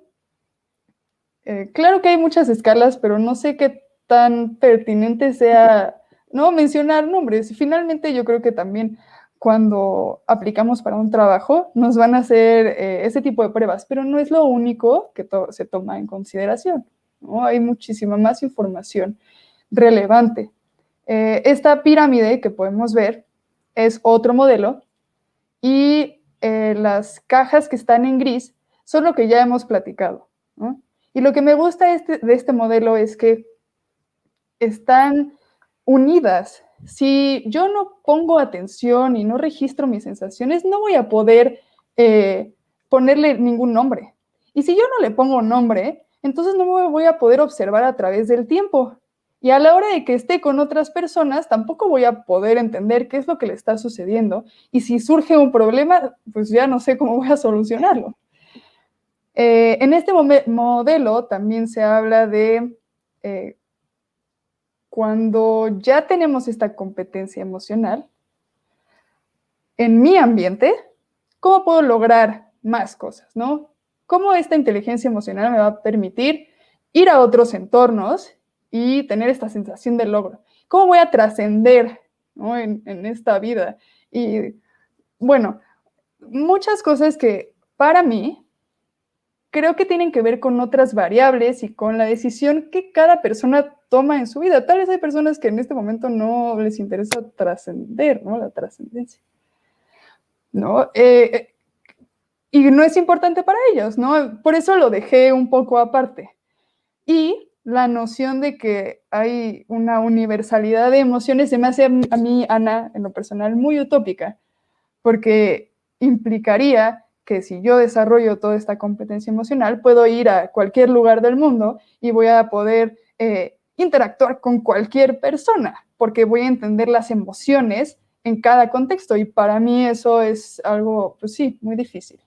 Claro que hay muchas escalas, pero no sé qué tan pertinente sea no mencionar nombres. Finalmente yo creo que también cuando aplicamos para un trabajo nos van a hacer ese tipo de pruebas, pero no es lo único que se toma en consideración, ¿no? Hay muchísima más información relevante. Esta pirámide que podemos ver es otro modelo y las cajas que están en gris son lo que ya hemos platicado, ¿no? Y lo que me gusta de este modelo es que están unidas. Si yo no pongo atención y no registro mis sensaciones, no voy a poder ponerle ningún nombre. Y si yo no le pongo nombre, entonces no me voy a poder observar a través del tiempo. Y a la hora de que esté con otras personas, tampoco voy a poder entender qué es lo que le está sucediendo. Y si surge un problema, pues ya no sé cómo voy a solucionarlo. En este modelo también se habla de cuando ya tenemos esta competencia emocional, en mi ambiente, ¿cómo puedo lograr más cosas, no? ¿Cómo esta inteligencia emocional me va a permitir ir a otros entornos y tener esta sensación de logro? ¿Cómo voy a trascender, ¿no? en esta vida? Y bueno, muchas cosas que para mí creo que tienen que ver con otras variables y con la decisión que cada persona toma en su vida. Tal vez hay personas que en este momento no les interesa trascender, ¿no? La trascendencia, ¿no? Y no es importante para ellos, ¿no? Por eso lo dejé un poco aparte. Y la noción de que hay una universalidad de emociones se me hace a mí, Ana, en lo personal, muy utópica, porque implicaría que si yo desarrollo toda esta competencia emocional, puedo ir a cualquier lugar del mundo y voy a poder interactuar con cualquier persona, porque voy a entender las emociones en cada contexto, y para mí eso es algo, pues sí, muy difícil.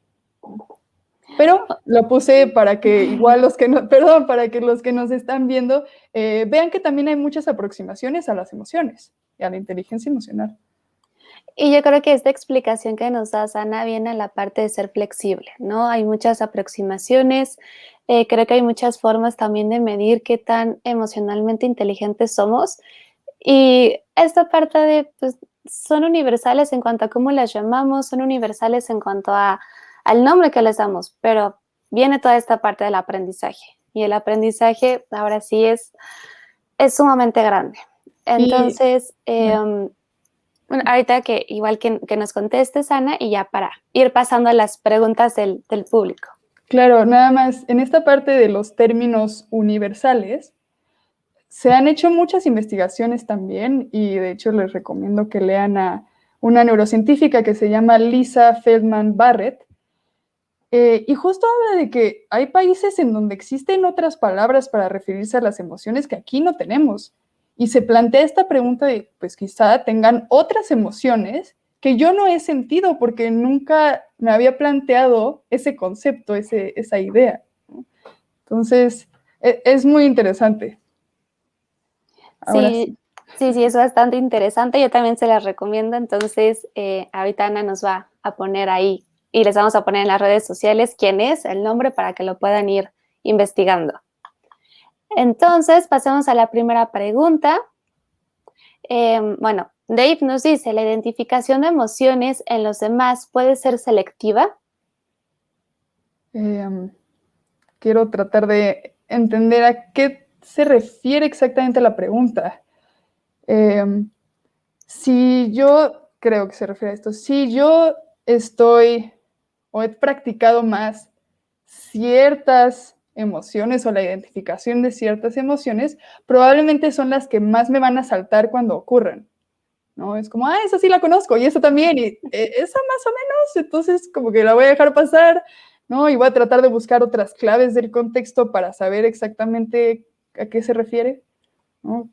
Pero lo puse para que igual para que los que nos están viendo vean que también hay muchas aproximaciones a las emociones y a la inteligencia emocional. Y yo creo que esta explicación que nos da Ana viene a la parte de ser flexible, ¿no? Hay muchas aproximaciones, creo que hay muchas formas también de medir qué tan emocionalmente inteligentes somos, y esta parte de, pues, son universales en cuanto a cómo las llamamos, son universales en cuanto al nombre que les damos, pero viene toda esta parte del aprendizaje, y el aprendizaje ahora sí es sumamente grande. Entonces, bueno, ahorita que igual que nos contestes, Ana, y ya para ir pasando a las preguntas del público. Claro, nada más, en esta parte de los términos universales, se han hecho muchas investigaciones también, y de hecho les recomiendo que lean a una neurocientífica que se llama Lisa Feldman Barrett, y justo habla de que hay países en donde existen otras palabras para referirse a las emociones que aquí no tenemos. Y se plantea esta pregunta de, pues quizá tengan otras emociones que yo no he sentido porque nunca me había planteado ese concepto, esa idea, ¿no? Entonces, es muy interesante. Ahora sí. Sí, es bastante interesante. Yo también se las recomiendo. Entonces, ahorita Ana nos va a poner ahí y les vamos a poner en las redes sociales quién es, el nombre, para que lo puedan ir investigando. Entonces, pasemos a la primera pregunta. Bueno, Dave nos dice, ¿la identificación de emociones en los demás puede ser selectiva? Quiero tratar de entender a qué se refiere exactamente la pregunta. Si yo, creo que se refiere a esto, si yo estoy o he practicado más ciertas emociones o la identificación de ciertas emociones, probablemente son las que más me van a saltar cuando ocurran, ¿no? Es como, esa sí la conozco y esa también, y esa más o menos, entonces como que la voy a dejar pasar, ¿no? Y voy a tratar de buscar otras claves del contexto para saber exactamente a qué se refiere, ¿no?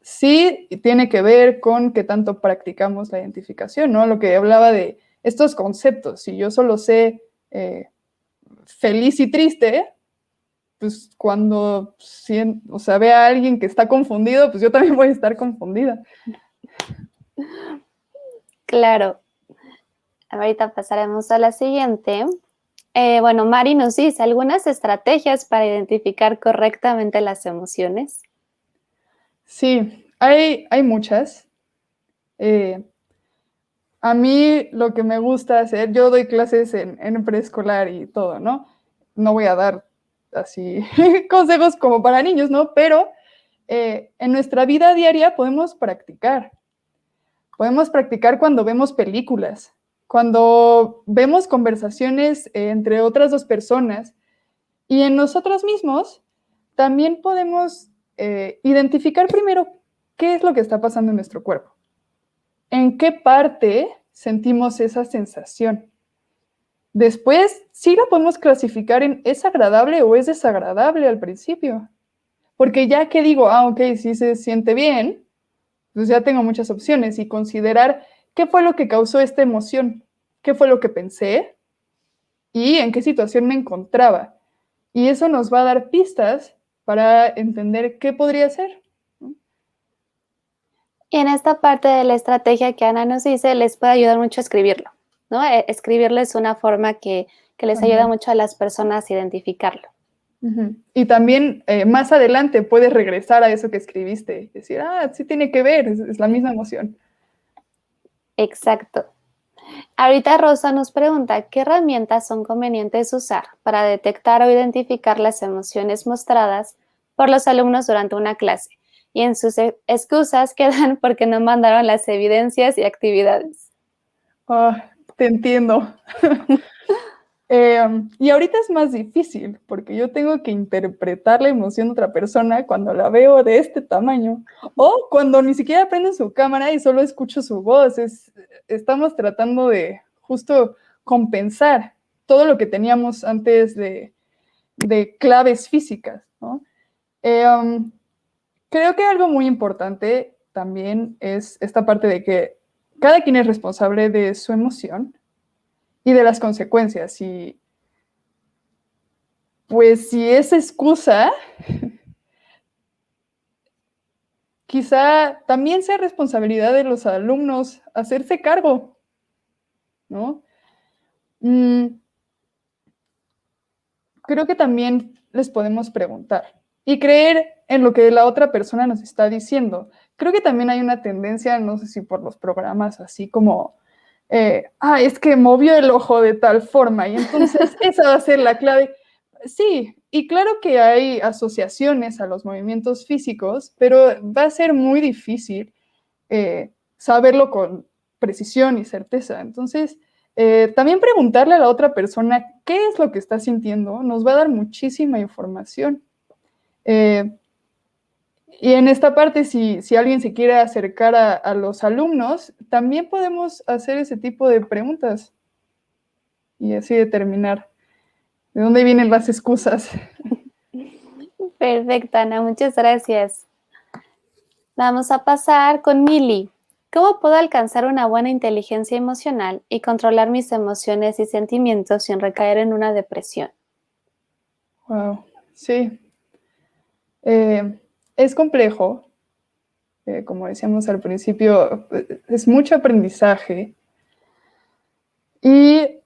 Sí tiene que ver con qué tanto practicamos la identificación, ¿no? Lo que hablaba de estos conceptos. Si yo solo sé feliz y triste, pues cuando ve a alguien que está confundido, pues yo también voy a estar confundida. Claro. Ahorita pasaremos a la siguiente. Bueno, Mari nos dice, ¿algunas estrategias para identificar correctamente las emociones? Sí, hay muchas. A mí lo que me gusta hacer, yo doy clases en preescolar y todo, ¿no? No voy a dar así consejos como para niños, ¿no? Pero en nuestra vida diaria podemos practicar. Podemos practicar cuando vemos películas, cuando vemos conversaciones entre otras dos personas, y en nosotros mismos también podemos identificar primero qué es lo que está pasando en nuestro cuerpo. ¿En qué parte sentimos esa sensación? Después, sí la podemos clasificar en ¿es agradable o es desagradable al principio? Porque ya que digo, ok, sí se siente bien, pues ya tengo muchas opciones y considerar qué fue lo que causó esta emoción, qué fue lo que pensé y en qué situación me encontraba. Y eso nos va a dar pistas para entender qué podría ser. Y en esta parte de la estrategia que Ana nos dice, les puede ayudar mucho a escribirlo, ¿no? Escribirlo es una forma que les ayuda mucho a las personas a identificarlo. Y también más adelante puedes regresar a eso que escribiste y decir, sí tiene que ver, es la misma emoción. Exacto. Ahorita Rosa nos pregunta, ¿qué herramientas son convenientes usar para detectar o identificar las emociones mostradas por los alumnos durante una clase? Y en sus excusas quedan porque no mandaron las evidencias y actividades. Te entiendo. Y ahorita es más difícil porque yo tengo que interpretar la emoción de otra persona cuando la veo de este tamaño o cuando ni siquiera prenden su cámara y solo escucho su voz. Estamos tratando de justo compensar todo lo que teníamos antes de claves físicas, ¿no? Creo que algo muy importante también es esta parte de que cada quien es responsable de su emoción y de las consecuencias. Y pues si es excusa, quizá también sea responsabilidad de los alumnos hacerse cargo, ¿no? Creo que también les podemos preguntar y creer en lo que la otra persona nos está diciendo. Creo que también hay una tendencia, no sé si por los programas así como, es que movió el ojo de tal forma y entonces esa va a ser la clave. Sí, y claro que hay asociaciones a los movimientos físicos, pero va a ser muy difícil saberlo con precisión y certeza. Entonces, también preguntarle a la otra persona qué es lo que está sintiendo nos va a dar muchísima información. Y en esta parte, si alguien se quiere acercar a los alumnos, también podemos hacer ese tipo de preguntas y así determinar de dónde vienen las excusas. Perfecto, Ana, muchas gracias. Vamos a pasar con Mili. ¿Cómo puedo alcanzar una buena inteligencia emocional y controlar mis emociones y sentimientos sin recaer en una depresión? Wow, sí. Es complejo. Como decíamos al principio, es mucho aprendizaje. Y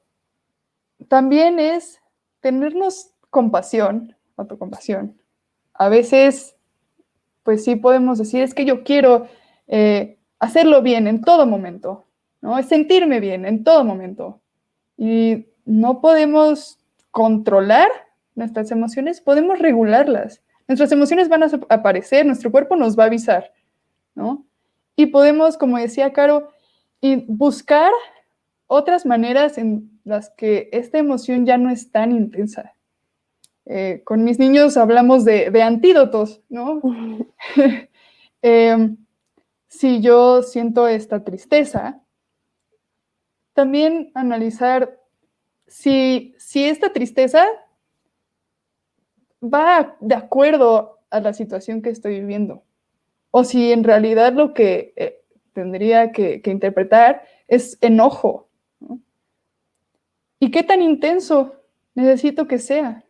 también es tenernos compasión, autocompasión. A veces, pues sí podemos decir, es que yo quiero hacerlo bien en todo momento, ¿no? Es sentirme bien en todo momento. Y no podemos controlar nuestras emociones, podemos regularlas. Nuestras emociones van a aparecer, nuestro cuerpo nos va a avisar, ¿no? Y podemos, como decía Caro, buscar otras maneras en las que esta emoción ya no es tan intensa. Con mis niños hablamos de antídotos, ¿no? Si yo siento esta tristeza, también analizar si esta tristeza va de acuerdo a la situación que estoy viviendo, o si en realidad lo que tendría que interpretar es enojo, ¿no? ¿Y qué tan intenso necesito que sea?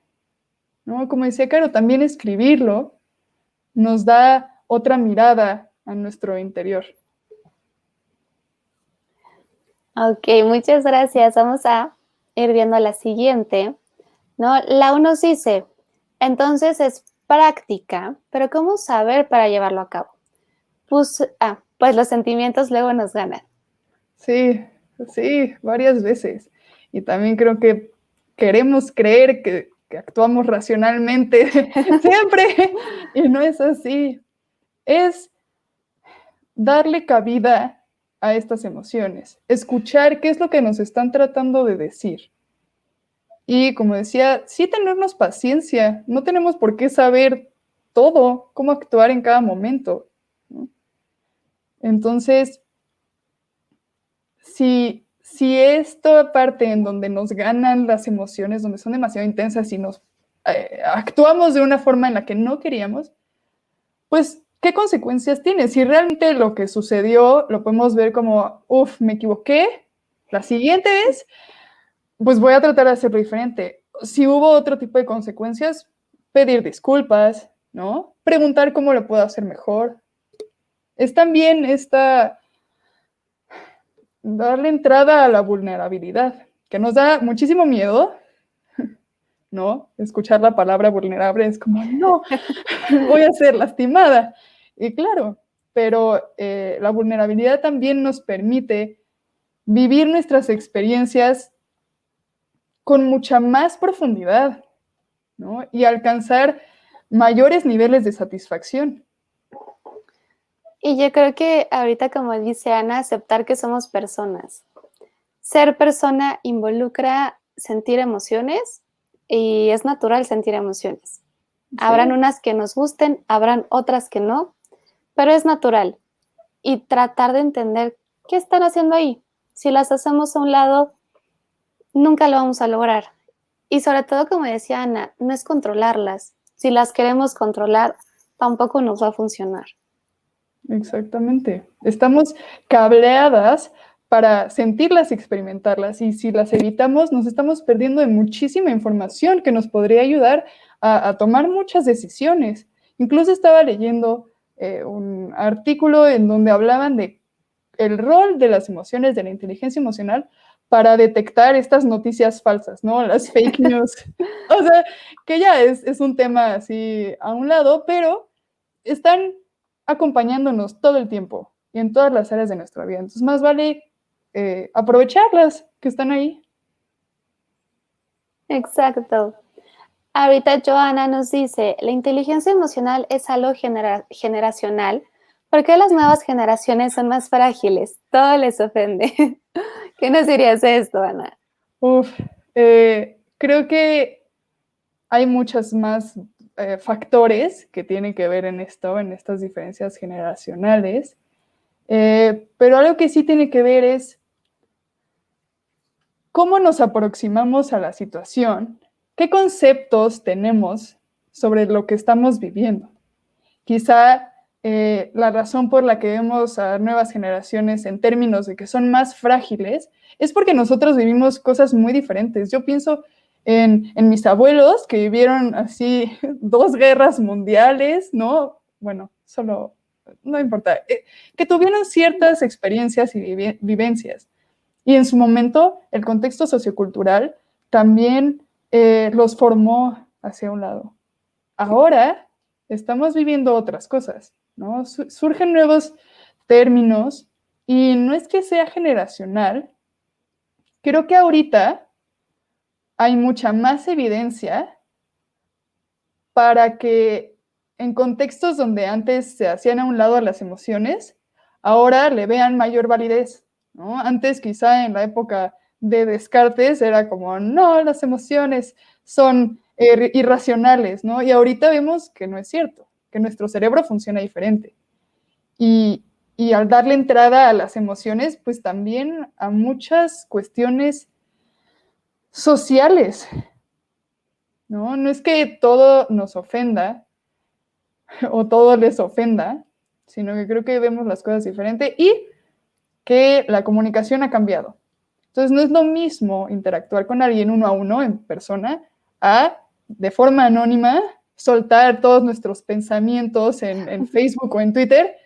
¿No? Como decía Caro, también escribirlo nos da otra mirada a nuestro interior. Ok, muchas gracias. Vamos a ir viendo la siguiente, ¿no? La 1 nos dice, entonces es práctica, pero ¿cómo saber para llevarlo a cabo? Pues los sentimientos luego nos ganan. Sí, varias veces. Y también creo que queremos creer que actuamos racionalmente siempre y no es así. es darle cabida a estas emociones, escuchar qué es lo que nos están tratando de decir. Y como decía, sí tenernos paciencia, no tenemos por qué saber todo, cómo actuar en cada momento, ¿no? Entonces, si esta parte en donde nos ganan las emociones, donde son demasiado intensas y nos actuamos de una forma en la que no queríamos, pues, ¿qué consecuencias tiene? Si realmente lo que sucedió lo podemos ver como, me equivoqué, la siguiente vez, pues voy a tratar de hacerlo diferente. Si hubo otro tipo de consecuencias, pedir disculpas, ¿no? Preguntar cómo lo puedo hacer mejor. Es también darle entrada a la vulnerabilidad, que nos da muchísimo miedo, ¿no? Escuchar la palabra vulnerable es como, no, voy a ser lastimada. Y claro, pero la vulnerabilidad también nos permite vivir nuestras experiencias con mucha más profundidad, ¿no? Y alcanzar mayores niveles de satisfacción. Y yo creo que ahorita, como dice Ana, aceptar que somos personas. Ser persona involucra sentir emociones y es natural sentir emociones. Sí. Habrán unas que nos gusten, habrán otras que no, pero es natural. Y tratar de entender qué están haciendo ahí. Si las hacemos a un lado, nunca lo vamos a lograr. Y sobre todo, como decía Ana, no es controlarlas. Si las queremos controlar, tampoco nos va a funcionar. Exactamente. Estamos cableadas para sentirlas y experimentarlas, y si las evitamos, nos estamos perdiendo de muchísima información que nos podría ayudar a tomar muchas decisiones. Incluso estaba leyendo un artículo en donde hablaban de el rol de las emociones, de la inteligencia emocional, para detectar estas noticias falsas, ¿no? Las fake news. O sea, que ya es un tema así a un lado, pero están acompañándonos todo el tiempo y en todas las áreas de nuestra vida. Entonces, más vale aprovecharlas que están ahí. Exacto. Ahorita Joana nos dice, la inteligencia emocional es algo generacional. ¿Por qué las nuevas generaciones son más frágiles? Todo les ofende. ¿Qué nos dirías de esto, Ana? Creo que hay muchos más factores que tienen que ver en esto, en estas diferencias generacionales. Pero algo que sí tiene que ver es cómo nos aproximamos a la situación, qué conceptos tenemos sobre lo que estamos viviendo. Quizá la razón por la que vemos a nuevas generaciones en términos de que son más frágiles es porque nosotros vivimos cosas muy diferentes. Yo pienso en mis abuelos que vivieron así 2 guerras mundiales, ¿no? Bueno, solo, no importa, que tuvieron ciertas experiencias y vivencias. Y en su momento, el contexto sociocultural también los formó hacia un lado. Ahora estamos viviendo otras cosas, ¿no? Surgen nuevos términos y no es que sea generacional. Creo que ahorita hay mucha más evidencia para que en contextos donde antes se hacían a un lado a las emociones, ahora le vean mayor validez, ¿no? Antes, quizá en la época de Descartes, era como, no, las emociones son irracionales, ¿no? Y ahorita vemos que no es cierto, que nuestro cerebro funciona diferente. Y al darle entrada a las emociones, pues también a muchas cuestiones sociales, ¿no? No es que todo nos ofenda o todo les ofenda, sino que creo que vemos las cosas diferente y que la comunicación ha cambiado. Entonces, no es lo mismo interactuar con alguien uno a uno en persona a, de forma anónima, soltar todos nuestros pensamientos en Facebook o en Twitter.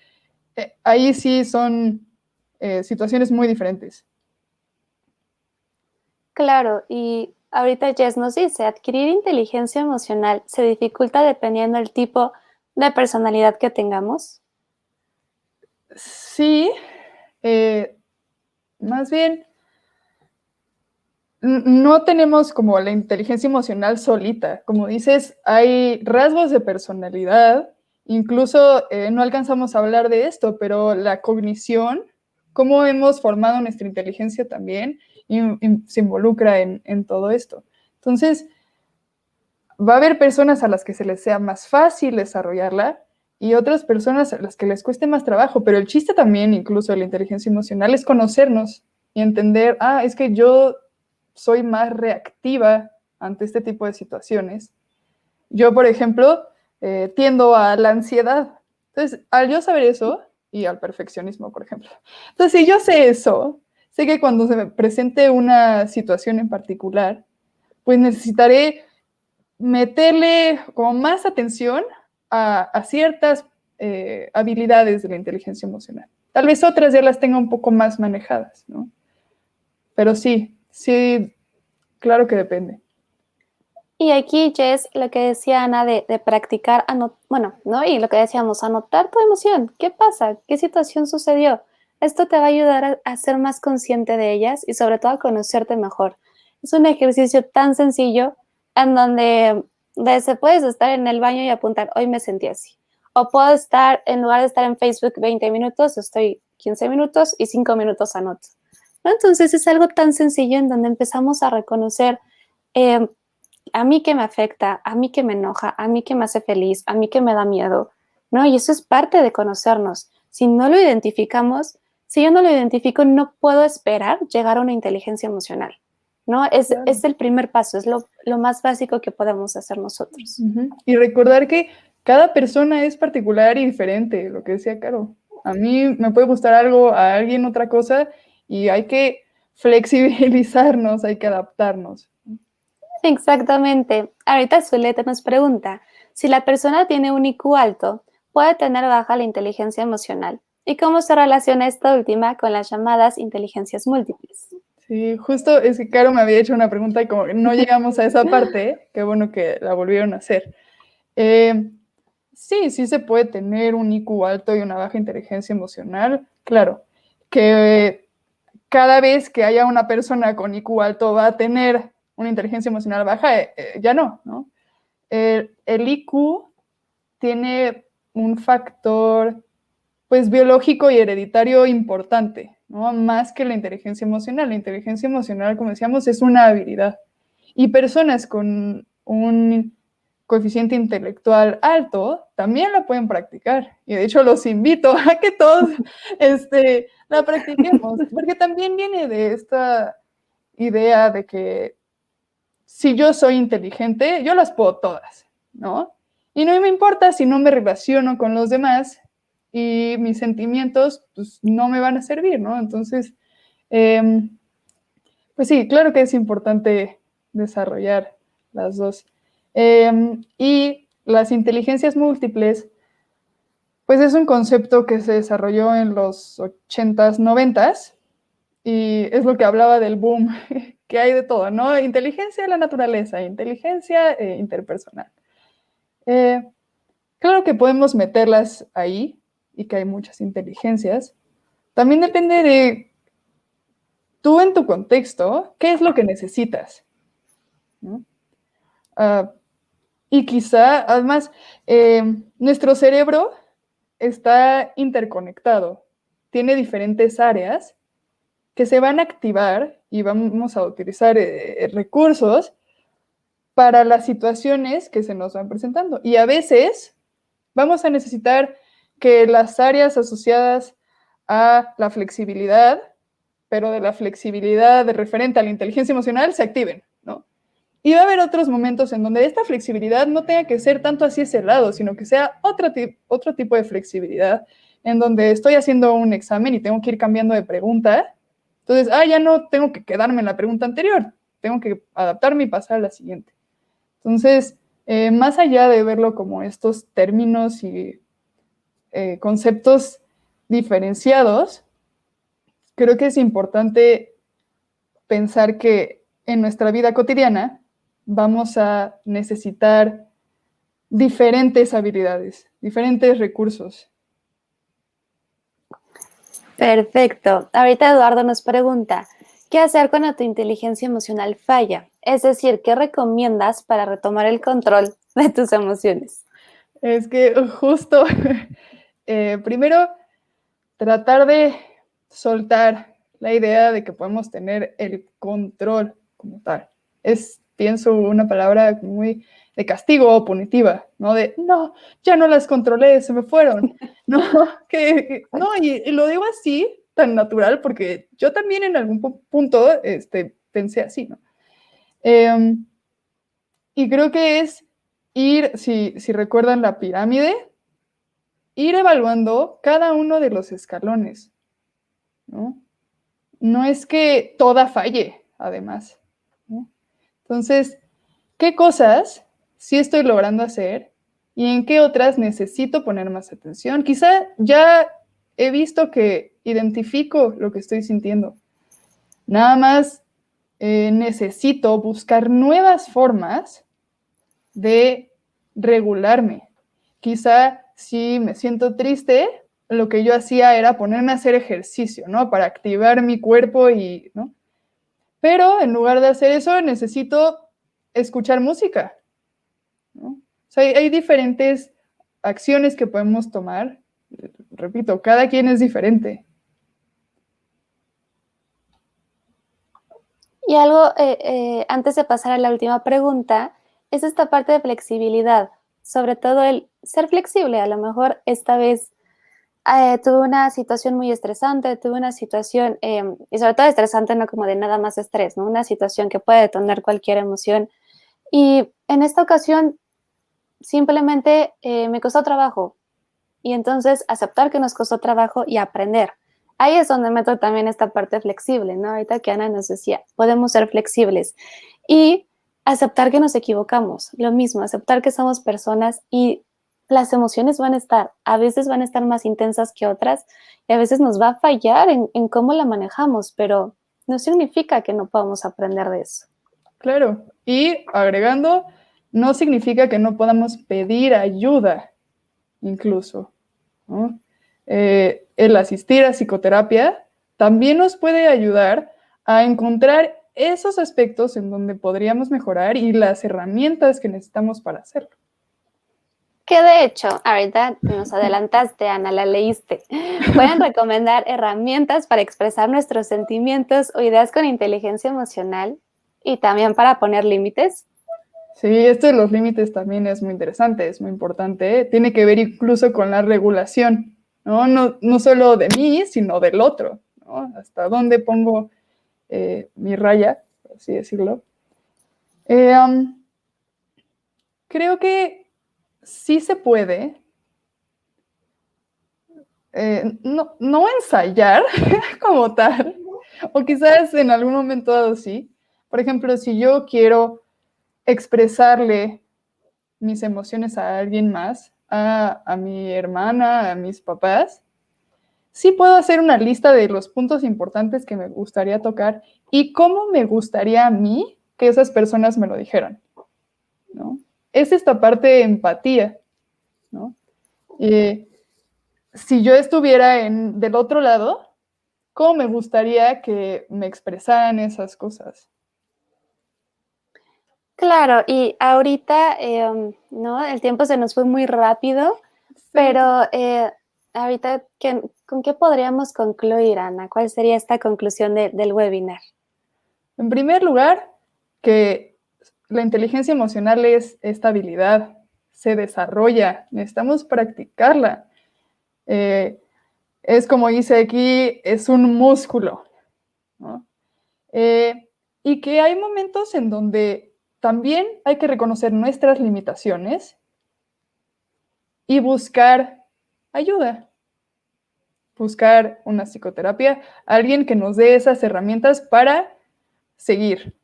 Ahí sí son situaciones muy diferentes. Claro, y ahorita Jess nos dice, adquirir inteligencia emocional se dificulta dependiendo del tipo de personalidad que tengamos. Sí, más bien, no tenemos como la inteligencia emocional solita. Como dices, hay rasgos de personalidad Incluso no alcanzamos a hablar de esto, pero la cognición, cómo hemos formado nuestra inteligencia también, se involucra en todo esto. Entonces, va a haber personas a las que se les sea más fácil desarrollarla y otras personas a las que les cueste más trabajo, pero el chiste también, incluso de la inteligencia emocional, es conocernos y entender, es que yo soy más reactiva ante este tipo de situaciones. Yo, por ejemplo, tiendo a la ansiedad. Entonces, al yo saber eso, y al perfeccionismo, por ejemplo. Entonces, si yo sé eso, sé que cuando se me presente una situación en particular, pues necesitaré meterle como más atención a ciertas habilidades de la inteligencia emocional. Tal vez otras ya las tenga un poco más manejadas, ¿no? Pero sí, claro que depende. Y aquí, Jess, lo que decía Ana de practicar, ¿no? Y lo que decíamos, anotar tu emoción. ¿Qué pasa? ¿Qué situación sucedió? Esto te va a ayudar a ser más consciente de ellas y sobre todo a conocerte mejor. Es un ejercicio tan sencillo en donde puedes estar en el baño y apuntar, hoy me sentí así. O puedo estar, en lugar de estar en Facebook 20 minutos, estoy 15 minutos y 5 minutos anoto, ¿no? Entonces es algo tan sencillo en donde empezamos a reconocer a mí que me afecta, a mí que me enoja, a mí que me hace feliz, a mí que me da miedo, ¿no? Y eso es parte de conocernos. Si no lo identificamos, si yo no lo identifico, no puedo esperar llegar a una inteligencia emocional, ¿no? Claro. Es el primer paso, es lo más básico que podemos hacer nosotros. Y recordar que cada persona es particular y diferente, lo que decía Caro. A mí me puede gustar algo, a alguien otra cosa, y hay que flexibilizarnos, hay que adaptarnos. Exactamente. Ahorita Zuleta nos pregunta, si la persona tiene un IQ alto, ¿puede tener baja la inteligencia emocional? ¿Y cómo se relaciona esta última con las llamadas inteligencias múltiples? Sí, justo es que Caro me había hecho una pregunta y como que no llegamos a esa parte, qué bueno que la volvieron a hacer. Sí se puede tener un IQ alto y una baja inteligencia emocional, claro, que cada vez que haya una persona con IQ alto va a tener una inteligencia emocional baja, ya no, ¿no? El IQ tiene un factor, pues, biológico y hereditario importante, ¿no? Más que la inteligencia emocional. La inteligencia emocional, como decíamos, es una habilidad. Y personas con un coeficiente intelectual alto también la pueden practicar. Y de hecho los invito a que todos la practiquemos, porque también viene de esta idea de que si yo soy inteligente, yo las puedo todas, ¿no? Y no me importa si no me relaciono con los demás y mis sentimientos pues, no me van a servir, ¿no? Entonces, pues sí, claro que es importante desarrollar las dos. Y las inteligencias múltiples, pues es un concepto que se desarrolló en los 80s, 90s, y es lo que hablaba del boom, que hay de todo, ¿no? Inteligencia de la naturaleza, inteligencia interpersonal. Claro que podemos meterlas ahí y que hay muchas inteligencias. También depende de tú en tu contexto, ¿qué es lo que necesitas? ¿No? Y quizá, además, nuestro cerebro está interconectado, tiene diferentes áreas que se van a activar y vamos a utilizar recursos para las situaciones que se nos van presentando. Y a veces vamos a necesitar que las áreas asociadas a la flexibilidad, pero de la flexibilidad referente a la inteligencia emocional, se activen, ¿no? Y va a haber otros momentos en donde esta flexibilidad no tenga que ser tanto así ese lado, sino que sea otro tipo de flexibilidad, en donde estoy haciendo un examen y tengo que ir cambiando de pregunta. Entonces, ya no tengo que quedarme en la pregunta anterior, tengo que adaptarme y pasar a la siguiente. Entonces, más allá de verlo como estos términos y conceptos diferenciados, creo que es importante pensar que en nuestra vida cotidiana vamos a necesitar diferentes habilidades, diferentes recursos. Perfecto. Ahorita Eduardo nos pregunta, ¿qué hacer cuando tu inteligencia emocional falla? Es decir, ¿qué recomiendas para retomar el control de tus emociones? Es que justo, primero, tratar de soltar la idea de que podemos tener el control como tal. Pienso, una palabra muy de castigo o punitiva, ¿no? De, no, ya no las controlé, se me fueron. No, no, y lo digo así, tan natural, porque yo también en algún punto pensé así, ¿no? Y creo que es ir, si recuerdan la pirámide, ir evaluando cada uno de los escalones, ¿no? No es que toda falle, además, ¿no? Entonces, ¿qué cosas sí estoy logrando hacer y en qué otras necesito poner más atención? Quizá ya he visto que identifico lo que estoy sintiendo. Nada más necesito buscar nuevas formas de regularme. Quizá si me siento triste, lo que yo hacía era ponerme a hacer ejercicio, ¿no? Para activar mi cuerpo y, ¿no? Pero en lugar de hacer eso, necesito escuchar música, ¿no? O sea, hay diferentes acciones que podemos tomar. Repito, cada quien es diferente. Y algo, antes de pasar a la última pregunta, es esta parte de flexibilidad, sobre todo el ser flexible. A lo mejor esta vez tuve una situación muy estresante, tuve una situación, y sobre todo estresante, no como de nada más estrés, ¿no? Una situación que puede detonar cualquier emoción. Y en esta ocasión simplemente me costó trabajo. Y entonces aceptar que nos costó trabajo y aprender. Ahí es donde meto también esta parte flexible, ¿no? Ahorita que Ana nos decía, podemos ser flexibles y aceptar que nos equivocamos. Lo mismo, aceptar que somos personas y las emociones van a estar, a veces van a estar más intensas que otras y a veces nos va a fallar en cómo la manejamos, pero no significa que no podamos aprender de eso. Claro, y agregando, no significa que no podamos pedir ayuda, incluso, ¿no? El asistir a psicoterapia también nos puede ayudar a encontrar esos aspectos en donde podríamos mejorar y las herramientas que necesitamos para hacerlo. Que de hecho, ahorita nos adelantaste, Ana, la leíste. Pueden recomendar herramientas para expresar nuestros sentimientos o ideas con inteligencia emocional y también para poner límites. Sí, esto de los límites también es muy interesante, es muy importante, ¿eh? Tiene que ver incluso con la regulación, ¿no? No solo de mí, sino del otro, ¿no? Hasta dónde pongo mi raya, por así decirlo. Creo que sí se puede, no ensayar como tal, o quizás en algún momento dado sí. Por ejemplo, si yo quiero expresarle mis emociones a alguien más, a mi hermana, a mis papás, sí puedo hacer una lista de los puntos importantes que me gustaría tocar y cómo me gustaría a mí que esas personas me lo dijeran, ¿no? Es esta parte de empatía, ¿no? Si yo estuviera del otro lado, ¿cómo me gustaría que me expresaran esas cosas? Claro, y ahorita, ¿no? El tiempo se nos fue muy rápido, Sí. pero ahorita, ¿con qué podríamos concluir, Ana? ¿Cuál sería esta conclusión del webinar? En primer lugar, que la inteligencia emocional es esta habilidad, se desarrolla, necesitamos practicarla. Es como dice aquí, es un músculo, ¿no? Y que hay momentos en donde también hay que reconocer nuestras limitaciones y buscar ayuda, buscar una psicoterapia, alguien que nos dé esas herramientas para seguir.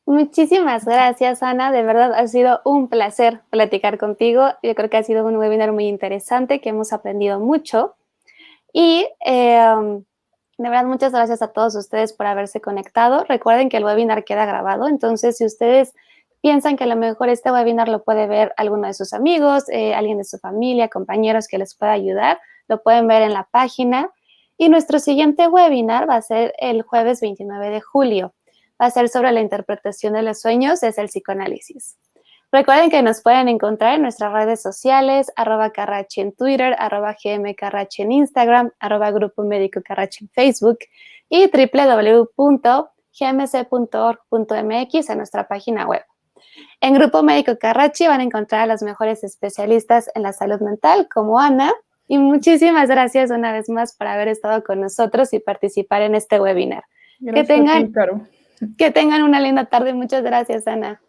Muchísimas gracias, Ana. De verdad ha sido un placer platicar contigo. Yo creo que ha sido un webinar muy interesante, que hemos aprendido mucho. Y de verdad, muchas gracias a todos ustedes por haberse conectado. Recuerden que el webinar queda grabado, entonces si ustedes piensan que a lo mejor este webinar lo puede ver alguno de sus amigos, alguien de su familia, compañeros que les pueda ayudar, lo pueden ver en la página. Y nuestro siguiente webinar va a ser el jueves 29 de julio. Va a ser sobre la interpretación de los sueños desde el psicoanálisis. Recuerden que nos pueden encontrar en nuestras redes sociales, @Carrachi en Twitter, @GMCarrachi en Instagram, @Grupo Médico Carrachi en Facebook y www.gmc.org.mx en nuestra página web. En Grupo Médico Carrachi van a encontrar a los mejores especialistas en la salud mental, como Ana, y muchísimas gracias una vez más por haber estado con nosotros y participar en este webinar. Gracias a ti, Caro. Que tengan una linda tarde. Muchas gracias, Ana.